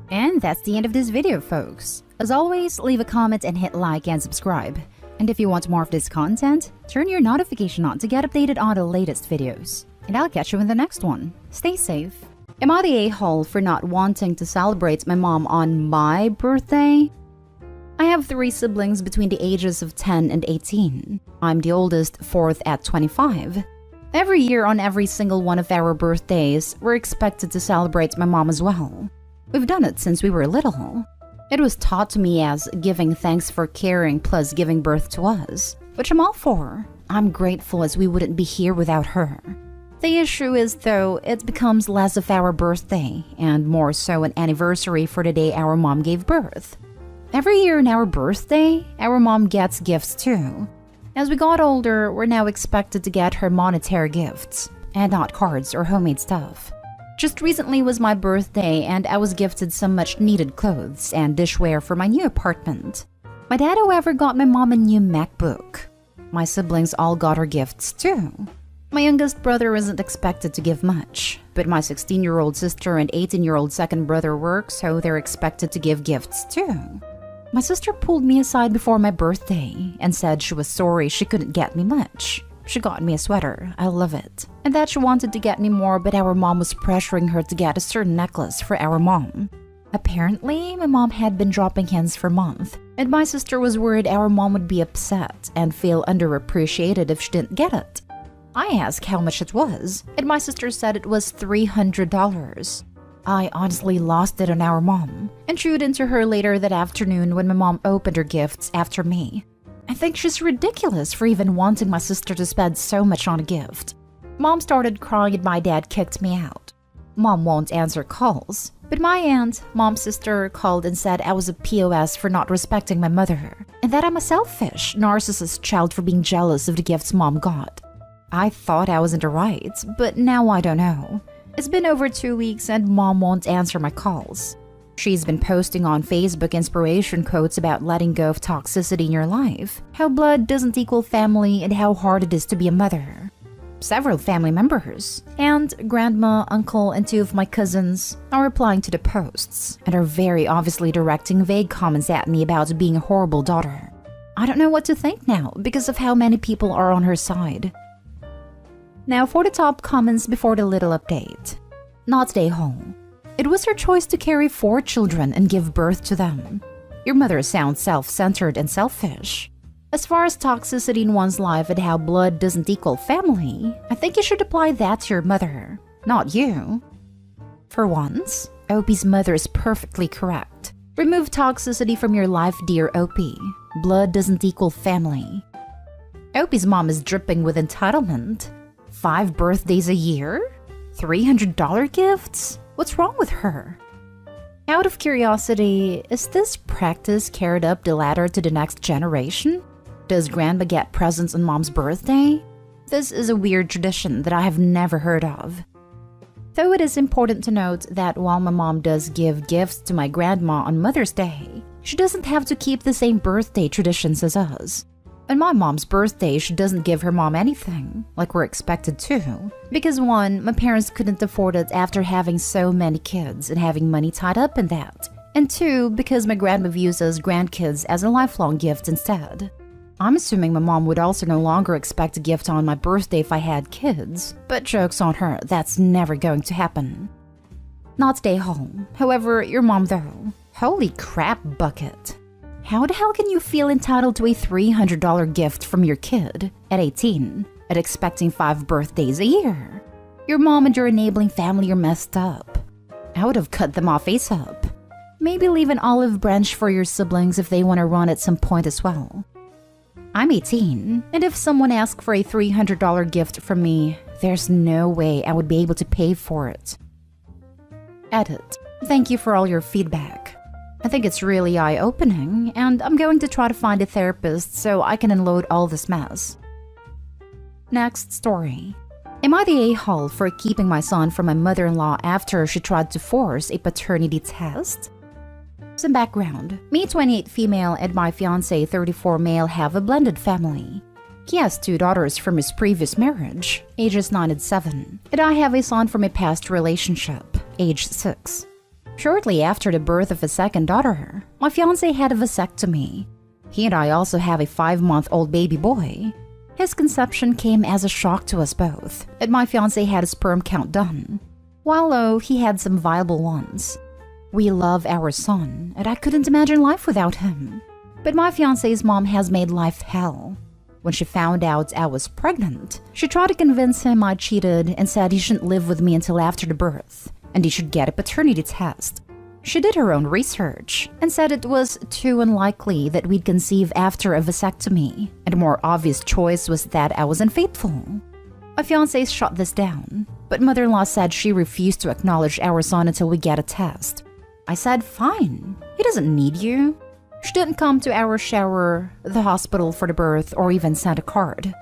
And that's the end of this video, folks. As always, leave a comment and hit like and subscribe. And if you want more of this content, turn your notification on to get updated on the latest videos. And I'll catch you in the next one. Stay safe. Am I the a-hole for not wanting to celebrate my mom on my birthday? I have 3 siblings between the ages of 10 and 18. I'm the oldest, 4th at 25. Every year on every single one of our birthdays, we're expected to celebrate my mom as well. We've done it since we were little. It was taught to me as giving thanks for caring plus giving birth to us, which I'm all for. I'm grateful as we wouldn't be here without her. The issue is, though, it becomes less of our birthday and more so an anniversary for the day our mom gave birth. Every year on our birthday, our mom gets gifts too. As we got older, we're now expected to get her monetary gifts, and not cards or homemade stuff. Just recently was my birthday and I was gifted some much needed clothes and dishware for my new apartment. My dad, however, got my mom a new MacBook. My siblings all got her gifts too. My youngest brother isn't expected to give much, but my 16-year-old sister and 18-year-old second brother work, so they're expected to give gifts too. My sister pulled me aside before my birthday and said she was sorry she couldn't get me much. She got me a sweater, I love it, and that she wanted to get me more, but our mom was pressuring her to get a certain necklace for our mom. Apparently, my mom had been dropping hints for months, and my sister was worried our mom would be upset and feel underappreciated if she didn't get it. I asked how much it was, and my sister said it was $300. I honestly lost it on our mom, and chewed into her later that afternoon when my mom opened her gifts after me. I think she's ridiculous for even wanting my sister to spend so much on a gift. Mom started crying and my dad kicked me out. Mom won't answer calls, but my aunt, mom's sister, called and said I was a POS for not respecting my mother, and that I'm a selfish, narcissist child for being jealous of the gifts mom got. I thought I was in the right, but now I don't know. It's been over 2 weeks and mom won't answer my calls. She's been posting on Facebook inspiration quotes about letting go of toxicity in your life, how blood doesn't equal family, and how hard it is to be a mother. Several family members, and grandma, uncle, and 2 of my cousins are replying to the posts and are very obviously directing vague comments at me about being a horrible daughter. I don't know what to think now because of how many people are on her side. Now for the top comments before the little update. Not a home. It was her choice to carry 4 children and give birth to them. Your mother sounds self-centered and selfish. As far as toxicity in one's life and how blood doesn't equal family, I think you should apply that to your mother, not you. For once, Opie's mother is perfectly correct. Remove toxicity from your life, dear Opie. Blood doesn't equal family. Opie's mom is dripping with entitlement. 5 birthdays a year? $300 gifts? What's wrong with her? Out of curiosity, is this practice carried up the ladder to the next generation? Does grandma get presents on mom's birthday? This is a weird tradition that I have never heard of. Though it is important to note that while my mom does give gifts to my grandma on Mother's Day, she doesn't have to keep the same birthday traditions as us. On my mom's birthday, she doesn't give her mom anything, like we're expected to. Because 1, my parents couldn't afford it after having so many kids and having money tied up in that. And 2, because my grandma views us grandkids as a lifelong gift instead. I'm assuming my mom would also no longer expect a gift on my birthday if I had kids, but joke's on her, that's never going to happen. Not stay home. However, your mom though. Holy crap bucket. How the hell can you feel entitled to a $300 gift from your kid at 18 and expecting 5 birthdays a year? Your mom and your enabling family are messed up. I would have cut them off ASAP. Maybe leave an olive branch for your siblings if they want to run at some point as well. I'm 18, and if someone asked for a $300 gift from me, there's no way I would be able to pay for it. Edit. Thank you for all your feedback. I think it's really eye-opening, and I'm going to try to find a therapist so I can unload all this mess. Next story. Am I the a-hole for keeping my son from my mother-in-law after she tried to force a paternity test? Some background. Me, 28 female, and my fiancé, 34 male, have a blended family. He has 2 daughters from his previous marriage, ages 9 and 7, and I have a son from a past relationship, aged 6. Shortly after the birth of a second daughter, my fiancé had a vasectomy. He and I also have a 5-month-old baby boy. His conception came as a shock to us both, and my fiancé had a sperm count done, while he had some viable ones. We love our son, and I couldn't imagine life without him. But my fiancé's mom has made life hell. When she found out I was pregnant, she tried to convince him I cheated and said he shouldn't live with me until after the birth, and he should get a paternity test. She did her own research and said it was too unlikely that we'd conceive after a vasectomy, and a more obvious choice was that I was unfaithful. My fiancé shot this down, but mother-in-law said she refused to acknowledge our son until we get a test. I said, fine, he doesn't need you. She didn't come to our shower, the hospital for the birth, or even send a card.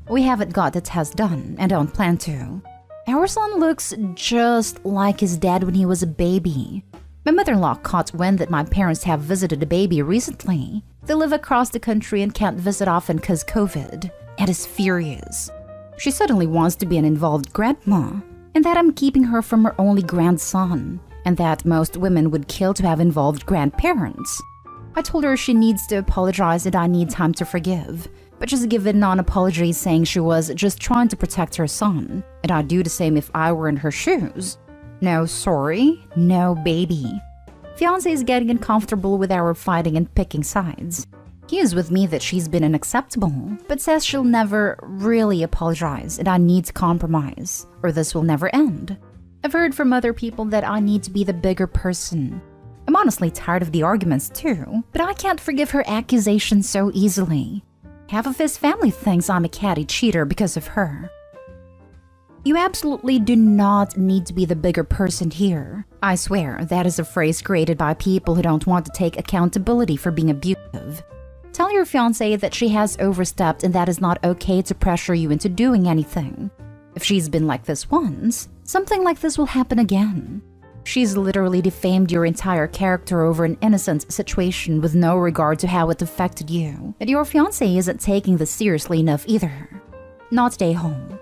We haven't got the test done and don't plan to. Our son looks just like his dad when he was a baby. My mother-in-law caught wind that my parents have visited a baby recently. They live across the country and can't visit often because COVID, and is furious. She suddenly wants to be an involved grandma, and that I'm keeping her from her only grandson, and that most women would kill to have involved grandparents. I told her she needs to apologize and I need time to forgive, but she's given non-apology saying she was just trying to protect her son, and I'd do the same if I were in her shoes. No sorry, no baby. Fiancé is getting uncomfortable with our fighting and picking sides. He is with me that she's been unacceptable, but says she'll never really apologize and I need to compromise, or this will never end. I've heard from other people that I need to be the bigger person. I'm honestly tired of the arguments too, but I can't forgive her accusations so easily. Half of his family thinks I'm a catty cheater because of her. You absolutely do not need to be the bigger person here. I swear, that is a phrase created by people who don't want to take accountability for being abusive. Tell your fiancé that she has overstepped and that is not okay to pressure you into doing anything. If she's been like this once, something like this will happen again. She's literally defamed your entire character over an innocent situation with no regard to how it affected you. And your fiancé isn't taking this seriously enough either. Not stay home.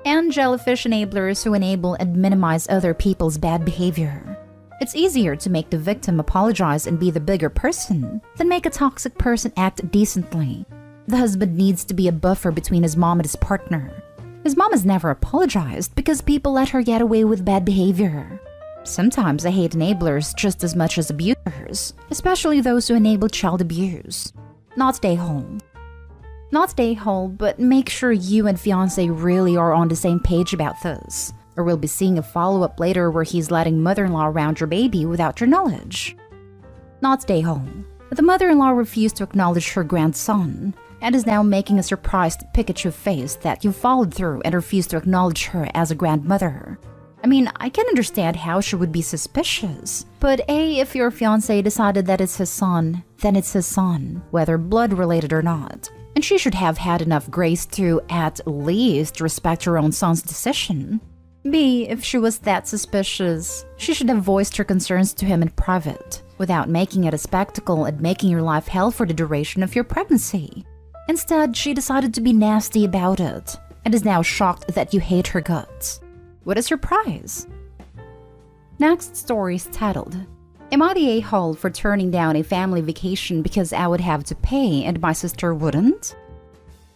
And jellyfish enablers who enable and minimize other people's bad behavior. It's easier to make the victim apologize and be the bigger person than make a toxic person act decently. The husband needs to be a buffer between his mom and his partner. His mom has never apologized because people let her get away with bad behavior. Sometimes I hate enablers just as much as abusers, especially those who enable child abuse. Not stay home. Not stay home, but make sure you and fiancé really are on the same page about this, or we'll be seeing a follow-up later where he's letting mother-in-law around your baby without your knowledge. Not stay home. The mother-in-law refused to acknowledge her grandson, and is now making a surprised Pikachu face that you followed through and refused to acknowledge her as a grandmother. I mean, I can understand how she would be suspicious, but if your fiancé decided that it's his son, then it's his son, whether blood-related or not. And she should have had enough grace to, at least, respect her own son's decision. B, if she was that suspicious, she should have voiced her concerns to him in private, without making it a spectacle and making your life hell for the duration of your pregnancy. Instead, she decided to be nasty about it, and is now shocked that you hate her guts. What is your prize? Next story is titled, Am I the a-hole for turning down a family vacation because I would have to pay and my sister wouldn't?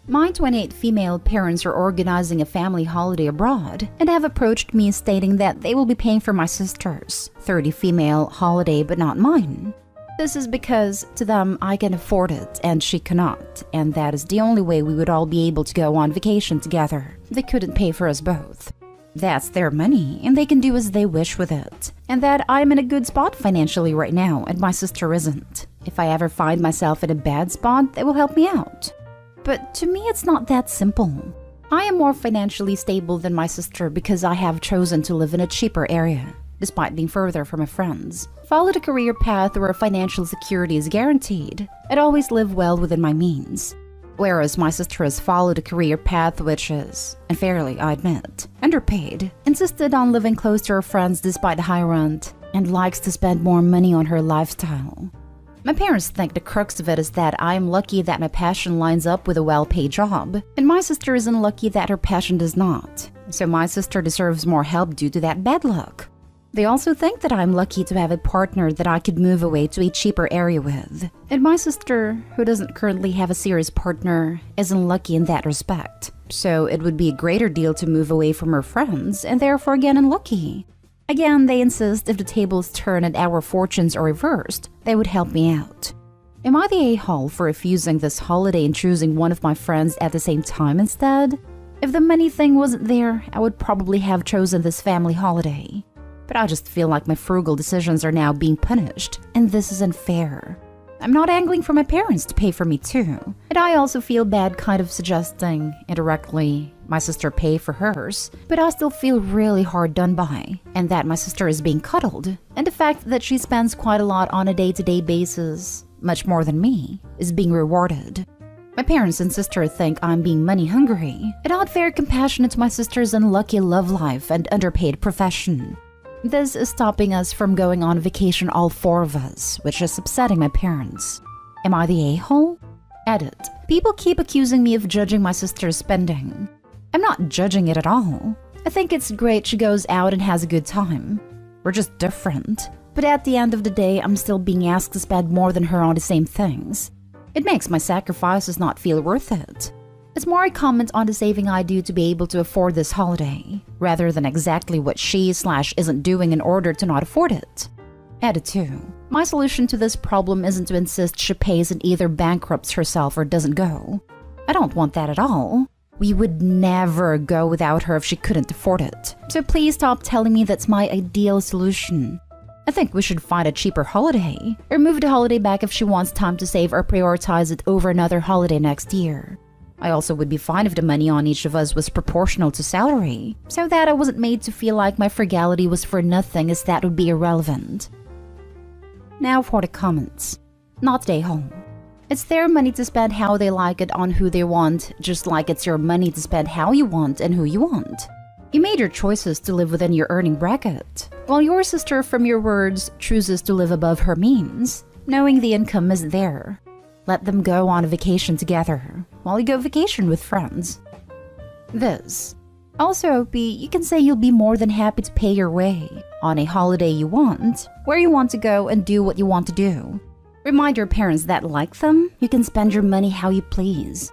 My 28 female parents are organizing a family holiday abroad and have approached me stating that they will be paying for my sister's 30 female holiday but not mine. This is because to them I can afford it and she cannot, and that is the only way we would all be able to go on vacation together. They couldn't pay for us both. That's their money and they can do as they wish with it, and that I'm in a good spot financially right now and my sister isn't. If I ever find myself in a bad spot, they will help me out. But to me, it's not that simple. I am more financially stable than my sister because I have chosen to live in a cheaper area, despite being further from my friends. Followed a career path where financial security is guaranteed, and always live well within my means. Whereas my sister has followed a career path which is, unfairly I admit, underpaid, insisted on living close to her friends despite high rent, and likes to spend more money on her lifestyle. My parents think the crux of it is that I am lucky that my passion lines up with a well-paid job, and my sister is unlucky that her passion does not. So my sister deserves more help due to that bad luck. They also think that I'm lucky to have a partner that I could move away to a cheaper area with. And my sister, who doesn't currently have a serious partner, is unlucky in that respect. So it would be a greater deal to move away from her friends, and therefore again unlucky. Again, they insist if the tables turn and our fortunes are reversed, they would help me out. Am I the a-hole for refusing this holiday and choosing one of my friends at the same time instead? If the money thing wasn't there, I would probably have chosen this family holiday. But I just feel like my frugal decisions are now being punished, and this is unfair. I'm not angling for my parents to pay for me too, and I also feel bad kind of suggesting, indirectly, my sister pay for hers, but I still feel really hard done by, and that my sister is being cuddled, and the fact that she spends quite a lot on a day-to-day basis, much more than me, is being rewarded. My parents and sister think I'm being money hungry, and not very compassionate to my sister's unlucky love life and underpaid profession. This is stopping us from going on vacation, all four of us, which is upsetting my parents. Am I the a-hole? Edit. People keep accusing me of judging my sister's spending. I'm not judging it at all. I think it's great she goes out and has a good time. We're just different. But at the end of the day, I'm still being asked to spend more than her on the same things. It makes my sacrifices not feel worth it. It's more a comment on the saving I do to be able to afford this holiday, rather than exactly what she/isn't doing in order to not afford it. Edit 2. My solution to this problem isn't to insist she pays and either bankrupts herself or doesn't go. I don't want that at all. We would never go without her if she couldn't afford it. So please stop telling me that's my ideal solution. I think we should find a cheaper holiday, or move the holiday back if she wants time to save or prioritize it over another holiday next year. I also would be fine if the money on each of us was proportional to salary, so that I wasn't made to feel like my frugality was for nothing, as that would be irrelevant. Now for the comments. Not stay home. It's their money to spend how they like it on who they want, just like it's your money to spend how you want and who you want. You made your choices to live within your earning bracket, while your sister, from your words, chooses to live above her means, knowing the income isn't there. Let them go on a vacation together, while you go vacation with friends. This. Also, you can say you'll be more than happy to pay your way on a holiday you want, where you want to go and do what you want to do. Remind your parents that, like them, you can spend your money how you please.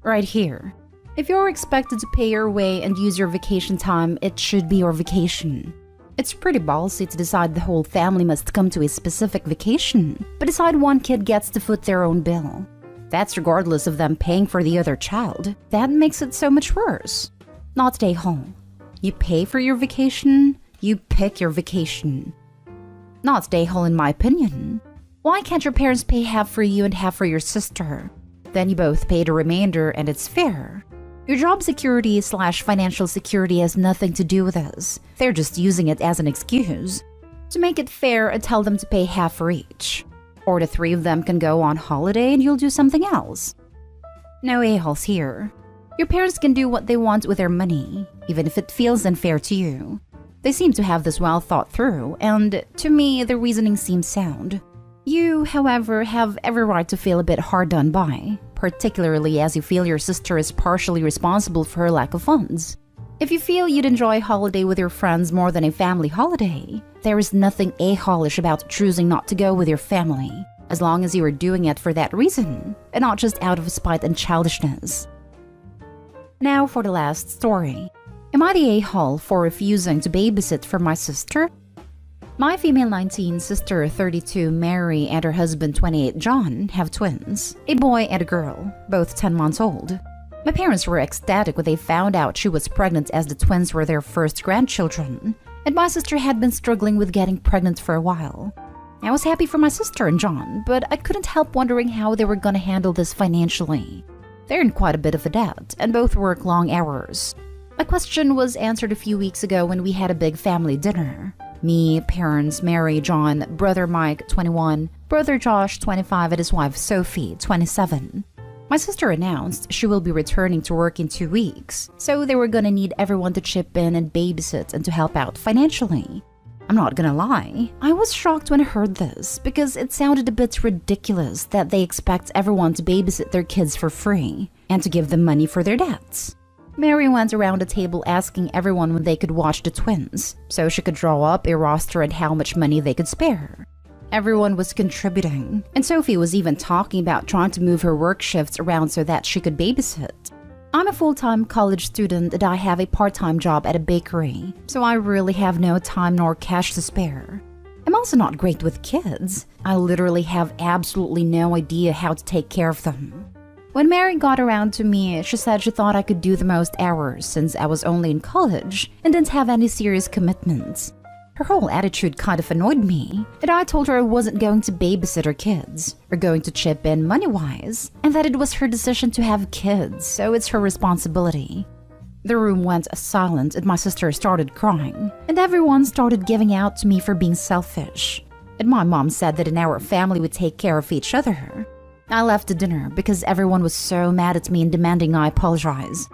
Right here. If you're expected to pay your way and use your vacation time, it should be your vacation. It's pretty ballsy to decide the whole family must come to a specific vacation, but decide one kid gets to foot their own bill. That's regardless of them paying for the other child. That makes it so much worse. Not stay home. You pay for your vacation, you pick your vacation. Not stay home, in my opinion. Why can't your parents pay half for you and half for your sister? Then you both pay the remainder and it's fair. Your job security/financial security has nothing to do with us. They're just using it as an excuse. To make it fair, I tell them to pay half for each. Or the three of them can go on holiday and you'll do something else. No a-holes here. Your parents can do what they want with their money, even if it feels unfair to you. They seem to have this well thought through, and to me, the reasoning seems sound. You, however, have every right to feel a bit hard done by, particularly as you feel your sister is partially responsible for her lack of funds. If you feel you'd enjoy a holiday with your friends more than a family holiday, there is nothing a-holish about choosing not to go with your family, as long as you were doing it for that reason, and not just out of spite and childishness. Now for the last story. Am I the a-hole for refusing to babysit for my sister? My female 19 sister 32 Mary and her husband 28 John have twins, a boy and a girl, both 10 months old. My parents were ecstatic when they found out she was pregnant, as the twins were their first grandchildren, and my sister had been struggling with getting pregnant for a while. I was happy for my sister and John, but I couldn't help wondering how they were going to handle this financially. They're in quite a bit of a debt, and both work long hours. My question was answered a few weeks ago when we had a big family dinner. Me, parents, Mary, John, brother Mike, 21, brother Josh, 25, and his wife Sophie, 27. My sister announced she will be returning to work in 2 weeks, so they were gonna need everyone to chip in and babysit and to help out financially. I'm not gonna lie, I was shocked when I heard this because it sounded a bit ridiculous that they expect everyone to babysit their kids for free and to give them money for their debts. Mary went around the table asking everyone when they could watch the twins, so she could draw up a roster and how much money they could spare. Everyone was contributing, and Sophie was even talking about trying to move her work shifts around so that she could babysit. I'm a full-time college student and I have a part-time job at a bakery, so I really have no time nor cash to spare. I'm also not great with kids. I literally have absolutely no idea how to take care of them. When Mary got around to me, she said she thought I could do the most hours since I was only in college and didn't have any serious commitments. Her whole attitude kind of annoyed me, and I told her I wasn't going to babysit her kids or going to chip in money-wise, and that it was her decision to have kids, so it's her responsibility. The room went silent and my sister started crying, and everyone started giving out to me for being selfish. And my mom said that in our family we take care of each other. I left the dinner because everyone was so mad at me and demanding I apologize.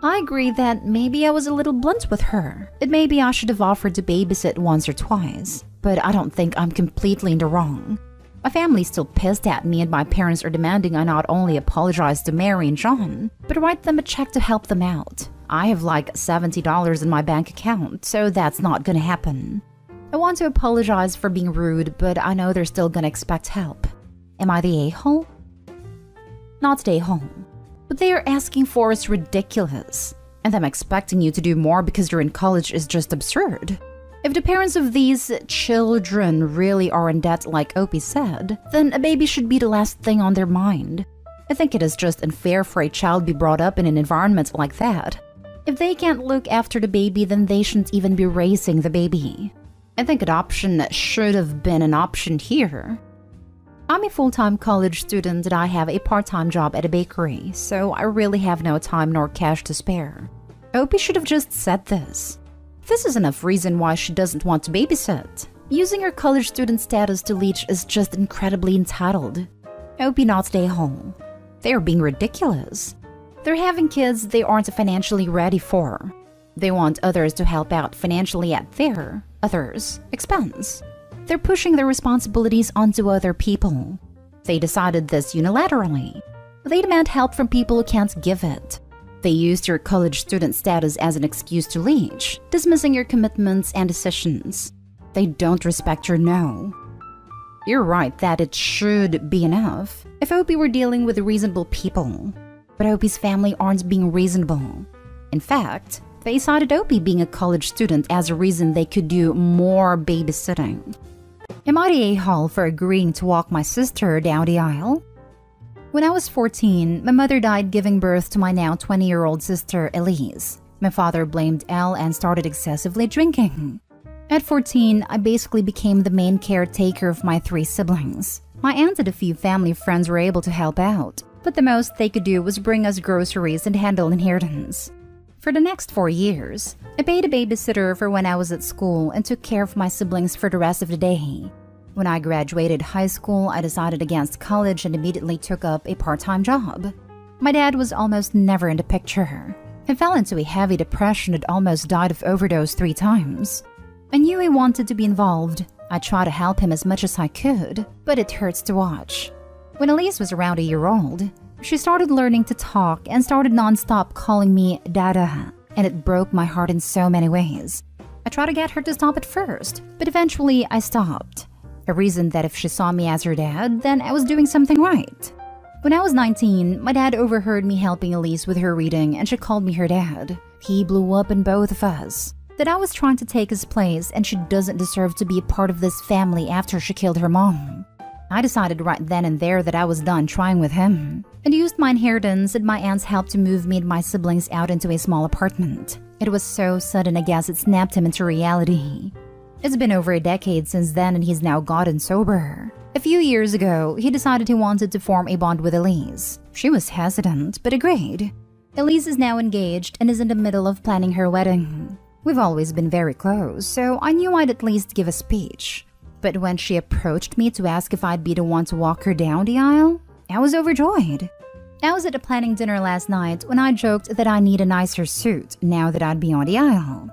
I agree that maybe I was a little blunt with her, and maybe I should have offered to babysit once or twice, but I don't think I'm completely in the wrong. My family's still pissed at me and my parents are demanding I not only apologize to Mary and John, but write them a check to help them out. I have like $70 in my bank account, so that's not gonna happen. I want to apologize for being rude, but I know they're still gonna expect help. Am I the a-hole? Not the a-hole. What they are asking for is ridiculous, and them expecting you to do more because you're in college is just absurd. If the parents of these children really are in debt like Opie said, then a baby should be the last thing on their mind. I think it is just unfair for a child to be brought up in an environment like that. If they can't look after the baby, then they shouldn't even be raising the baby. I think adoption should have been an option here. I'm a full-time college student and I have a part-time job at a bakery, so I really have no time nor cash to spare. Opie should have just said this. This is enough reason why she doesn't want to babysit. Using her college student status to leech is just incredibly entitled. Opie not stay home. They are being ridiculous. They're having kids they aren't financially ready for. They want others to help out financially at their, others' expense. They're pushing their responsibilities onto other people. They decided this unilaterally. They demand help from people who can't give it. They used your college student status as an excuse to leech, dismissing your commitments and decisions. They don't respect your no. You're right that it should be enough if Opie were dealing with reasonable people. But Opie's family aren't being reasonable. In fact, they cited Opie being a college student as a reason they could do more babysitting. Am I the a-hole for agreeing to walk my sister down the aisle? When I was 14, my mother died giving birth to my now 20-year-old sister, Elise. My father blamed Elle and started excessively drinking. At 14, I basically became the main caretaker of my 3 siblings. My aunt and a few family friends were able to help out, but the most they could do was bring us groceries and handle inheritance. For the next 4 years, I paid a babysitter for when I was at school and took care of my siblings for the rest of the day. When I graduated high school, I decided against college and immediately took up a part-time job. My dad was almost never in the picture. He fell into a heavy depression and almost died of overdose 3 times. I knew he wanted to be involved. I tried to help him as much as I could, but it hurts to watch. When Elise was around a year old, she started learning to talk and started non-stop calling me Dada, and it broke my heart in so many ways. I tried to get her to stop at first, but eventually I stopped. A reason that if she saw me as her dad, then I was doing something right. When I was 19, my dad overheard me helping Elise with her reading and she called me her dad. He blew up in both of us. That I was trying to take his place and she doesn't deserve to be a part of this family after she killed her mom. I decided right then and there that I was done trying with him and used my inheritance and my aunt's help to move me and my siblings out into a small apartment. It was so sudden I guess it snapped him into reality. It's been over a decade since then and he's now gotten sober. A few years ago, he decided he wanted to form a bond with Elise. She was hesitant, but agreed. Elise is now engaged and is in the middle of planning her wedding. We've always been very close, so I knew I'd at least give a speech. But when she approached me to ask if I'd be the one to walk her down the aisle, I was overjoyed. I was at a planning dinner last night when I joked that I need a nicer suit now that I'd be on the aisle.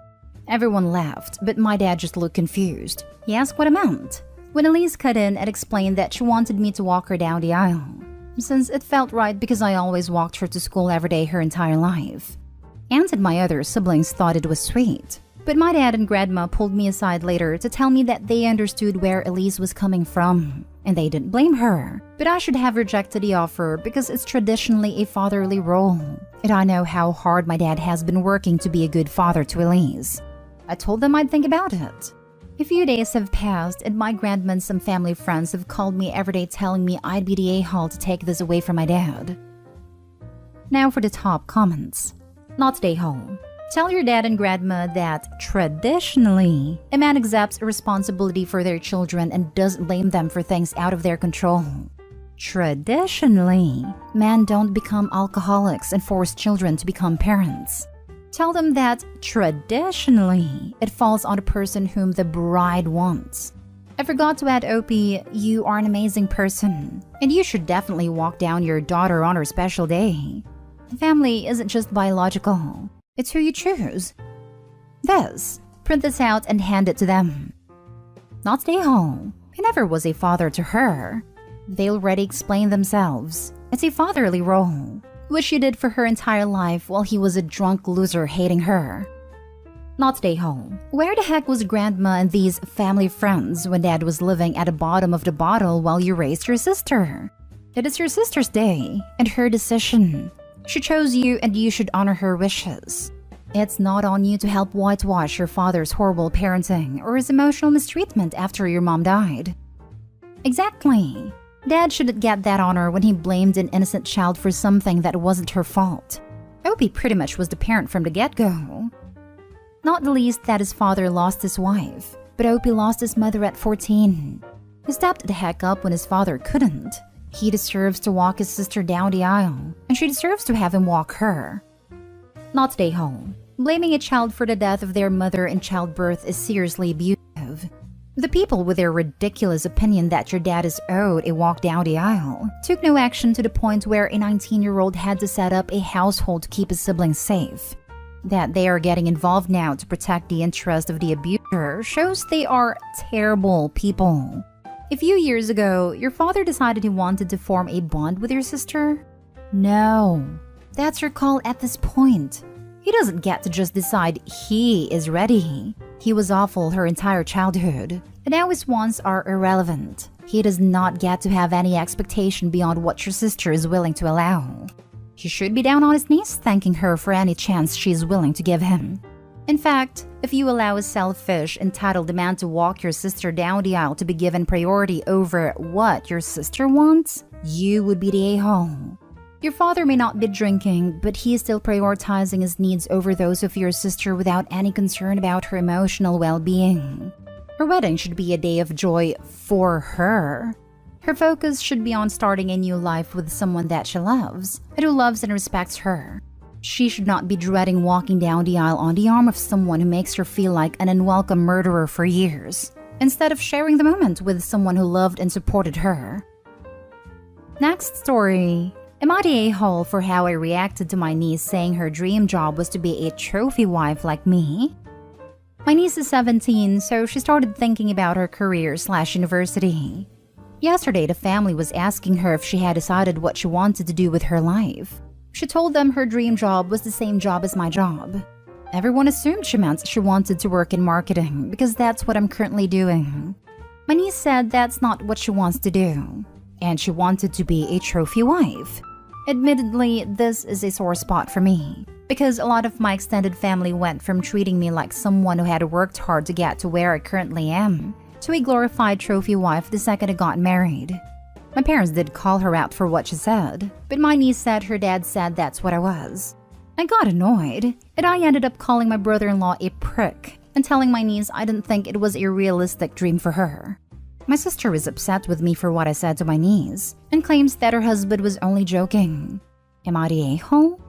Everyone laughed, but my dad just looked confused. He asked what I meant. When Elise cut in and explained that she wanted me to walk her down the aisle, since it felt right because I always walked her to school every day her entire life. Aunt and my other siblings thought it was sweet, but my dad and grandma pulled me aside later to tell me that they understood where Elise was coming from, and they didn't blame her. But I should have rejected the offer because it's traditionally a fatherly role, and I know how hard my dad has been working to be a good father to Elise. I told them I'd think about it. A few days have passed and my grandma and some family friends have called me every day telling me I'd be the a-hole to take this away from my dad. Now for the top comments. Not the a-hole. Tell your dad and grandma that, traditionally, a man accepts responsibility for their children and doesn't blame them for things out of their control. Traditionally, men don't become alcoholics and force children to become parents. Tell them that, traditionally, it falls on the person whom the bride wants. I forgot to add, Opie, you are an amazing person, and you should definitely walk down your daughter on her special day. Family isn't just biological, it's who you choose. This, print this out and hand it to them. Not stay home. He never was a father to her. They already explained themselves. It's a fatherly role, which he did for her entire life while he was a drunk loser hating her. Not stay home. Where the heck was grandma and these family friends when dad was living at the bottom of the bottle while you raised your sister? It is your sister's day and her decision. She chose you and you should honor her wishes. It's not on you to help whitewash your father's horrible parenting or his emotional mistreatment after your mom died. Exactly. Dad shouldn't get that honor when he blamed an innocent child for something that wasn't her fault. Opie pretty much was the parent from the get-go. Not the least that his father lost his wife, but Opie lost his mother at 14. He stepped the heck up when his father couldn't. He deserves to walk his sister down the aisle, and she deserves to have him walk her. Not stay home. Blaming a child for the death of their mother in childbirth is seriously abusive. The people with their ridiculous opinion that your dad is owed a walk down the aisle took no action to the point where a 19-year-old had to set up a household to keep his siblings safe. That they are getting involved now to protect the interest of the abuser shows they are terrible people. A few years ago, your father decided he wanted to form a bond with your sister? No, that's your call at this point. He doesn't get to just decide he is ready. He was awful her entire childhood, and now his wants are irrelevant. He does not get to have any expectation beyond what your sister is willing to allow. He should be down on his knees thanking her for any chance she is willing to give him. In fact, if you allow a selfish, entitled man to walk your sister down the aisle to be given priority over what your sister wants, you would be the a-hole. Your father may not be drinking, but he is still prioritizing his needs over those of your sister without any concern about her emotional well-being. Her wedding should be a day of joy for her. Her focus should be on starting a new life with someone that she loves, and who loves and respects her. She should not be dreading walking down the aisle on the arm of someone who makes her feel like an unwelcome murderer for years, instead of sharing the moment with someone who loved and supported her. Next story. Am I the a-hole for how I reacted to my niece saying her dream job was to be a trophy wife like me? My niece is 17, so she started thinking about her career/university. Yesterday, the family was asking her if she had decided what she wanted to do with her life. She told them her dream job was the same job as my job. Everyone assumed she meant she wanted to work in marketing because that's what I'm currently doing. My My niece said that's not what she wants to do, and she wanted to be a trophy wife. Admittedly, this is a sore spot for me, because a lot of my extended family went from treating me like someone who had worked hard to get to where I currently am, to a glorified trophy wife the second I got married. My parents did call her out for what she said, but my niece said her dad said that's what I was. I got annoyed, and I ended up calling my brother-in-law a prick and telling my niece I didn't think it was a realistic dream for her. My sister was upset with me for what I said to my niece and claims that her husband was only joking. Am I the a-hole?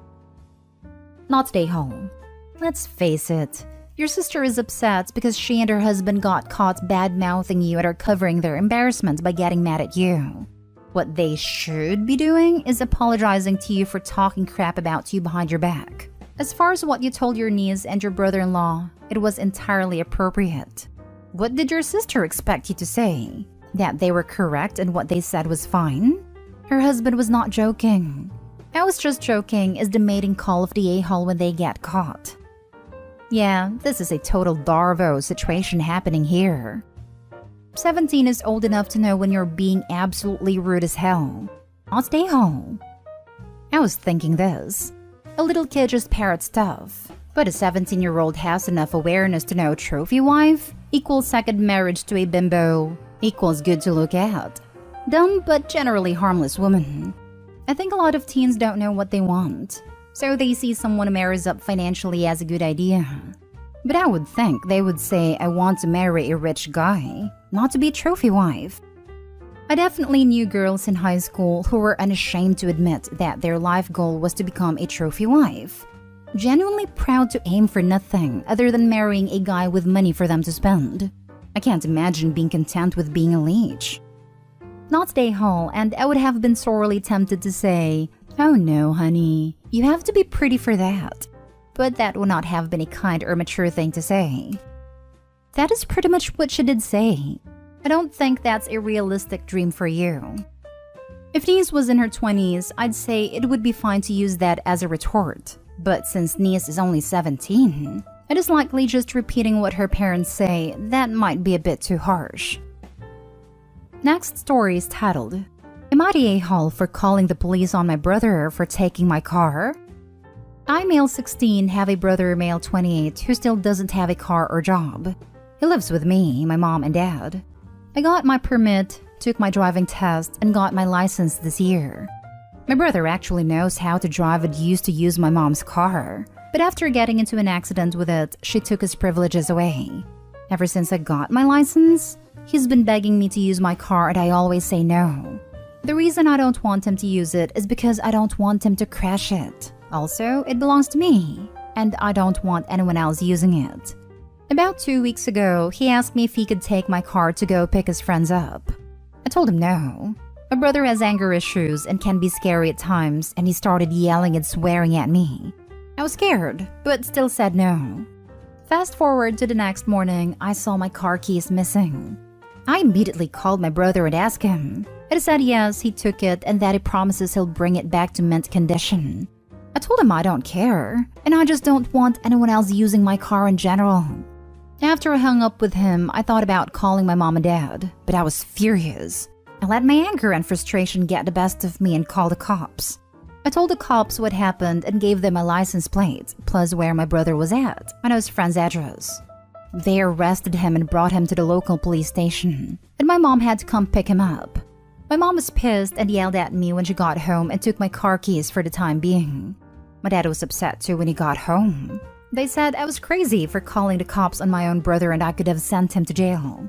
Not the a-hole. Let's face it, your sister is upset because she and her husband got caught bad-mouthing you and are covering their embarrassment by getting mad at you. What they should be doing is apologizing to you for talking crap about you behind your back. As far as what you told your niece and your brother-in-law, it was entirely appropriate. What did your sister expect you to say? That they were correct and what they said was fine? Her husband was not joking. I was just joking is the mating call of the a-hole when they get caught. Yeah, this is a total Darvo situation happening here. 17 is old enough to know when you're being absolutely rude as hell. Not the a-hole. I was thinking this. A little kid just parrots stuff, but a 17-year-old has enough awareness to know trophy wife equals second marriage to a bimbo equals good to look at. Dumb but generally harmless woman. I think a lot of teens don't know what they want, so they see someone who marries up financially as a good idea. But I would think they would say I want to marry a rich guy, not to be a trophy wife. I definitely knew girls in high school who were unashamed to admit that their life goal was to become a trophy wife. Genuinely proud to aim for nothing other than marrying a guy with money for them to spend. I can't imagine being content with being a leech. Not the a-hole, and I would have been sorely tempted to say, "Oh no, honey, you have to be pretty for that." But that would not have been a kind or mature thing to say. That is pretty much what she did say. I don't think that's a realistic dream for you. If niece was in her 20s, I'd say it would be fine to use that as a retort. But since niece is only 17, it is likely just repeating what her parents say. That might be a bit too harsh. Next story is titled, Am I the a-hole for calling the police on my brother for taking my car? I, male 16, have a brother, male 28, who still doesn't have a car or job. He lives with me, my mom and dad. I got my permit, took my driving test, and got my license this year. My brother actually knows how to drive and used to use my mom's car, but after getting into an accident with it, she took his privileges away. Ever since I got my license, he's been begging me to use my car and I always say no. The reason I don't want him to use it is because I don't want him to crash it. Also, it belongs to me, and I don't want anyone else using it. About 2 weeks ago, he asked me if he could take my car to go pick his friends up. I told him no. My brother has anger issues and can be scary at times, and he started yelling and swearing at me. I was scared, but still said no. Fast forward to the next morning, I saw my car keys missing. I immediately called my brother and asked him. He said yes, he took it and that he promises he'll bring it back to mint condition. I told him I don't care, and I just don't want anyone else using my car in general. After I hung up with him, I thought about calling my mom and dad, but I was furious. I let my anger and frustration get the best of me and called the cops. I told the cops what happened and gave them my license plate, plus where my brother was at, and his friend's address. They arrested him and brought him to the local police station, and my mom had to come pick him up. My mom was pissed and yelled at me when she got home and took my car keys for the time being. My dad was upset too when he got home. They said I was crazy for calling the cops on my own brother and I could have sent him to jail.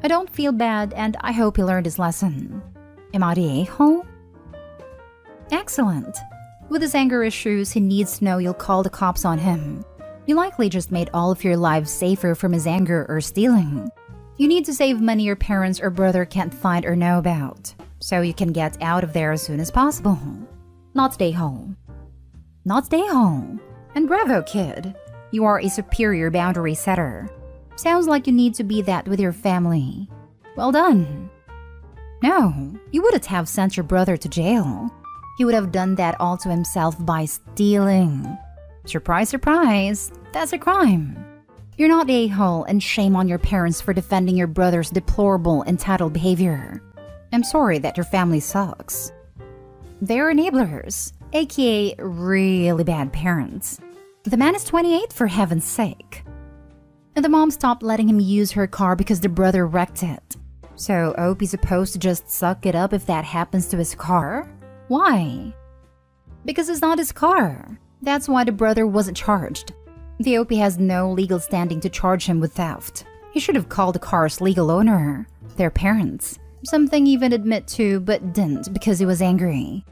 I don't feel bad and I hope he learned his lesson. Am I the a-hole? Excellent. With his anger issues, he needs to know you'll call the cops on him. You likely just made all of your lives safer from his anger or stealing. You need to save money your parents or brother can't find or know about, so you can get out of there as soon as possible. Not stay home. Not stay home. And bravo, kid. You are a superior boundary setter. Sounds like you need to be that with your family. Well done. No, you wouldn't have sent your brother to jail. He would have done that all to himself by stealing. Surprise, surprise, that's a crime. You're not a-hole, and shame on your parents for defending your brother's deplorable, entitled behavior. I'm sorry that your family sucks. They're enablers, aka really bad parents. The man is 28 for heaven's sake. And the mom stopped letting him use her car because the brother wrecked it. So Opie's supposed to just suck it up if that happens to his car? Why? Because it's not his car. That's why the brother wasn't charged. The Opie has no legal standing to charge him with theft. He should have called the car's legal owner, their parents. Something he even admit to but didn't because he was angry.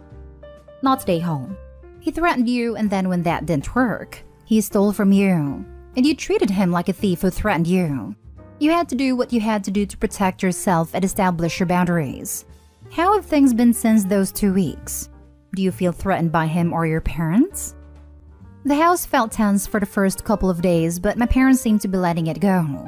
Not stay home. He threatened you, and then when that didn't work, he stole from you. And you treated him like a thief who threatened you. You had to do what you had to do to protect yourself and establish your boundaries. How have things been since those 2 weeks? Do you feel threatened by him or your parents? The house felt tense for the first couple of days, but my parents seemed to be letting it go.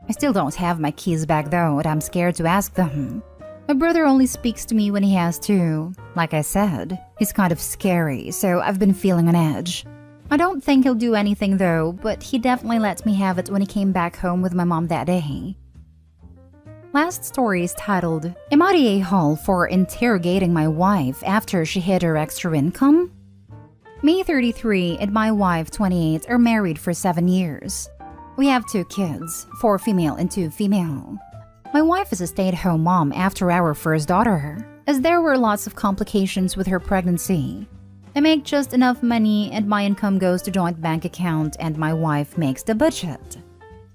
I still don't have my keys back though, and I'm scared to ask them. My brother only speaks to me when he has to. Like I said, he's kind of scary, so I've been feeling on edge. I don't think he'll do anything though, but he definitely let me have it when he came back home with my mom that day. Last story is titled, Am I the a-hole for interrogating my wife after she hid her extra income? Me, 33, and my wife, 28, are married for 7 years. We have 2 kids, 4 female and 2 female. My wife is a stay-at-home mom after our first daughter, as there were lots of complications with her pregnancy. I make just enough money and my income goes to joint bank account and my wife makes the budget.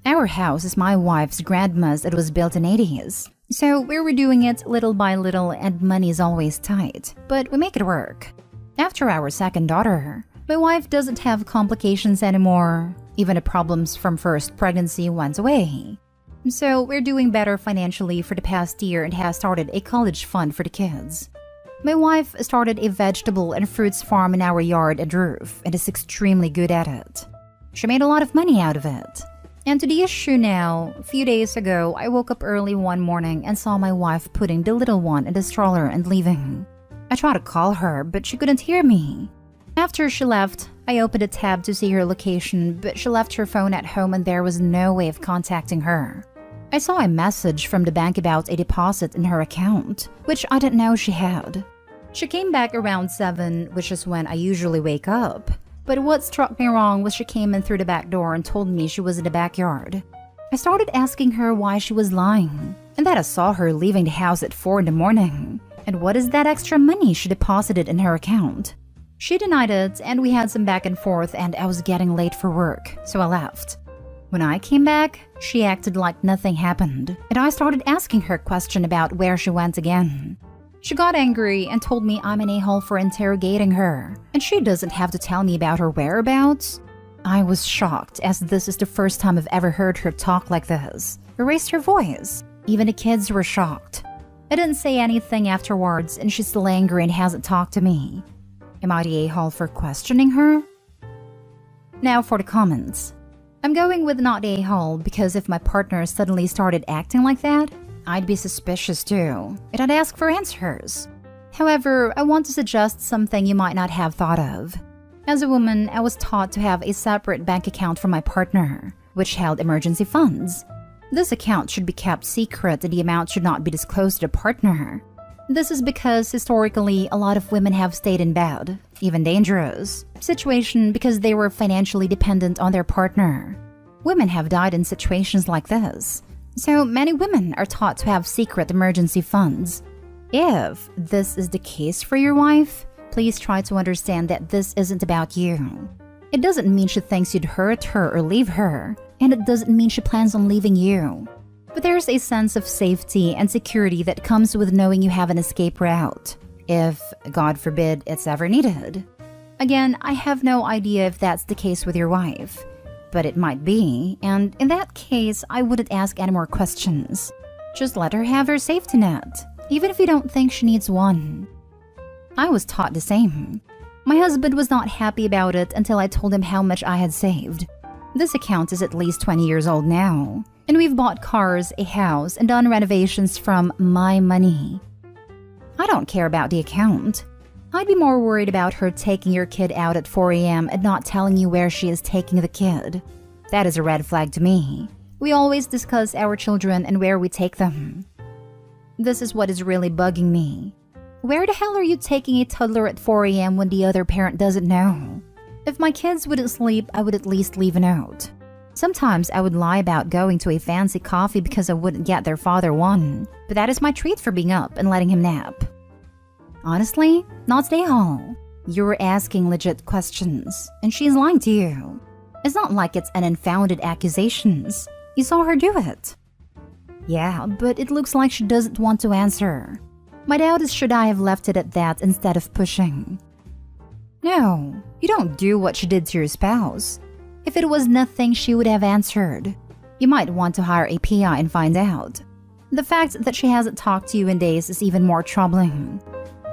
Our house is my wife's grandma's. It was built in 80s. So we're redoing it little by little and money is always tight, but we make it work. After our second daughter, my wife doesn't have complications anymore. Even the problems from first pregnancy went away. So we're doing better financially for the past year and has started a college fund for the kids. My wife started a vegetable and fruits farm in our yard and roof and is extremely good at it. She made a lot of money out of it. And to the issue now, a few days ago, I woke up early one morning and saw my wife putting the little one in the stroller and leaving. I tried to call her, but she couldn't hear me. After she left, I opened a tab to see her location, but she left her phone at home and there was no way of contacting her. I saw a message from the bank about a deposit in her account, which I didn't know she had. She came back around 7, which is when I usually wake up. But what struck me wrong was she came in through the back door and told me she was in the backyard. I started asking her why she was lying, and that I saw her leaving the house at 4 in the morning. And what is that extra money she deposited in her account? She denied it, and we had some back and forth, and I was getting late for work, so I left. When I came back, she acted like nothing happened, and I started asking her a question about where she went again. She got angry and told me I'm an a-hole for interrogating her, and she doesn't have to tell me about her whereabouts. I was shocked, as this is the first time I've ever heard her talk like this. Or raised her voice. Even the kids were shocked. I didn't say anything afterwards, and she's still angry and hasn't talked to me. Am I the a-hole for questioning her? Now for the comments. I'm going with not the a-hole because if my partner suddenly started acting like that, I'd be suspicious too, and I'd ask for answers. However, I want to suggest something you might not have thought of. As a woman, I was taught to have a separate bank account for my partner, which held emergency funds. This account should be kept secret and the amount should not be disclosed to the partner. This is because historically, a lot of women have stayed in bad, even dangerous, situation because they were financially dependent on their partner. Women have died in situations like this. So many women are taught to have secret emergency funds. If this is the case for your wife, please try to understand that this isn't about you. It doesn't mean she thinks you'd hurt her or leave her, and it doesn't mean she plans on leaving you. But there's a sense of safety and security that comes with knowing you have an escape route, if, God forbid, it's ever needed. Again, I have no idea if that's the case with your wife. But it might be, and in that case, I wouldn't ask any more questions. Just let her have her safety net, even if you don't think she needs one. I was taught the same. My husband was not happy about it until I told him how much I had saved. This account is at least 20 years old now, and we've bought cars, a house, and done renovations from my money. I don't care about the account. I'd be more worried about her taking your kid out at 4 a.m. and not telling you where she is taking the kid. That is a red flag to me. We always discuss our children and where we take them. This is what is really bugging me. Where the hell are you taking a toddler at 4 a.m. when the other parent doesn't know? If my kids wouldn't sleep, I would at least leave a note. Sometimes I would lie about going to a fancy coffee because I wouldn't get their father one, but that is my treat for being up and letting him nap. Honestly, not today, Hall. You're asking legit questions, and she's lying to you. It's not like it's an unfounded accusations. You saw her do it. Yeah, but it looks like she doesn't want to answer. My doubt is, should I have left it at that instead of pushing? No, you don't do what she did to your spouse. If it was nothing, she would have answered. You might want to hire a PI and find out. The fact that she hasn't talked to you in days is even more troubling.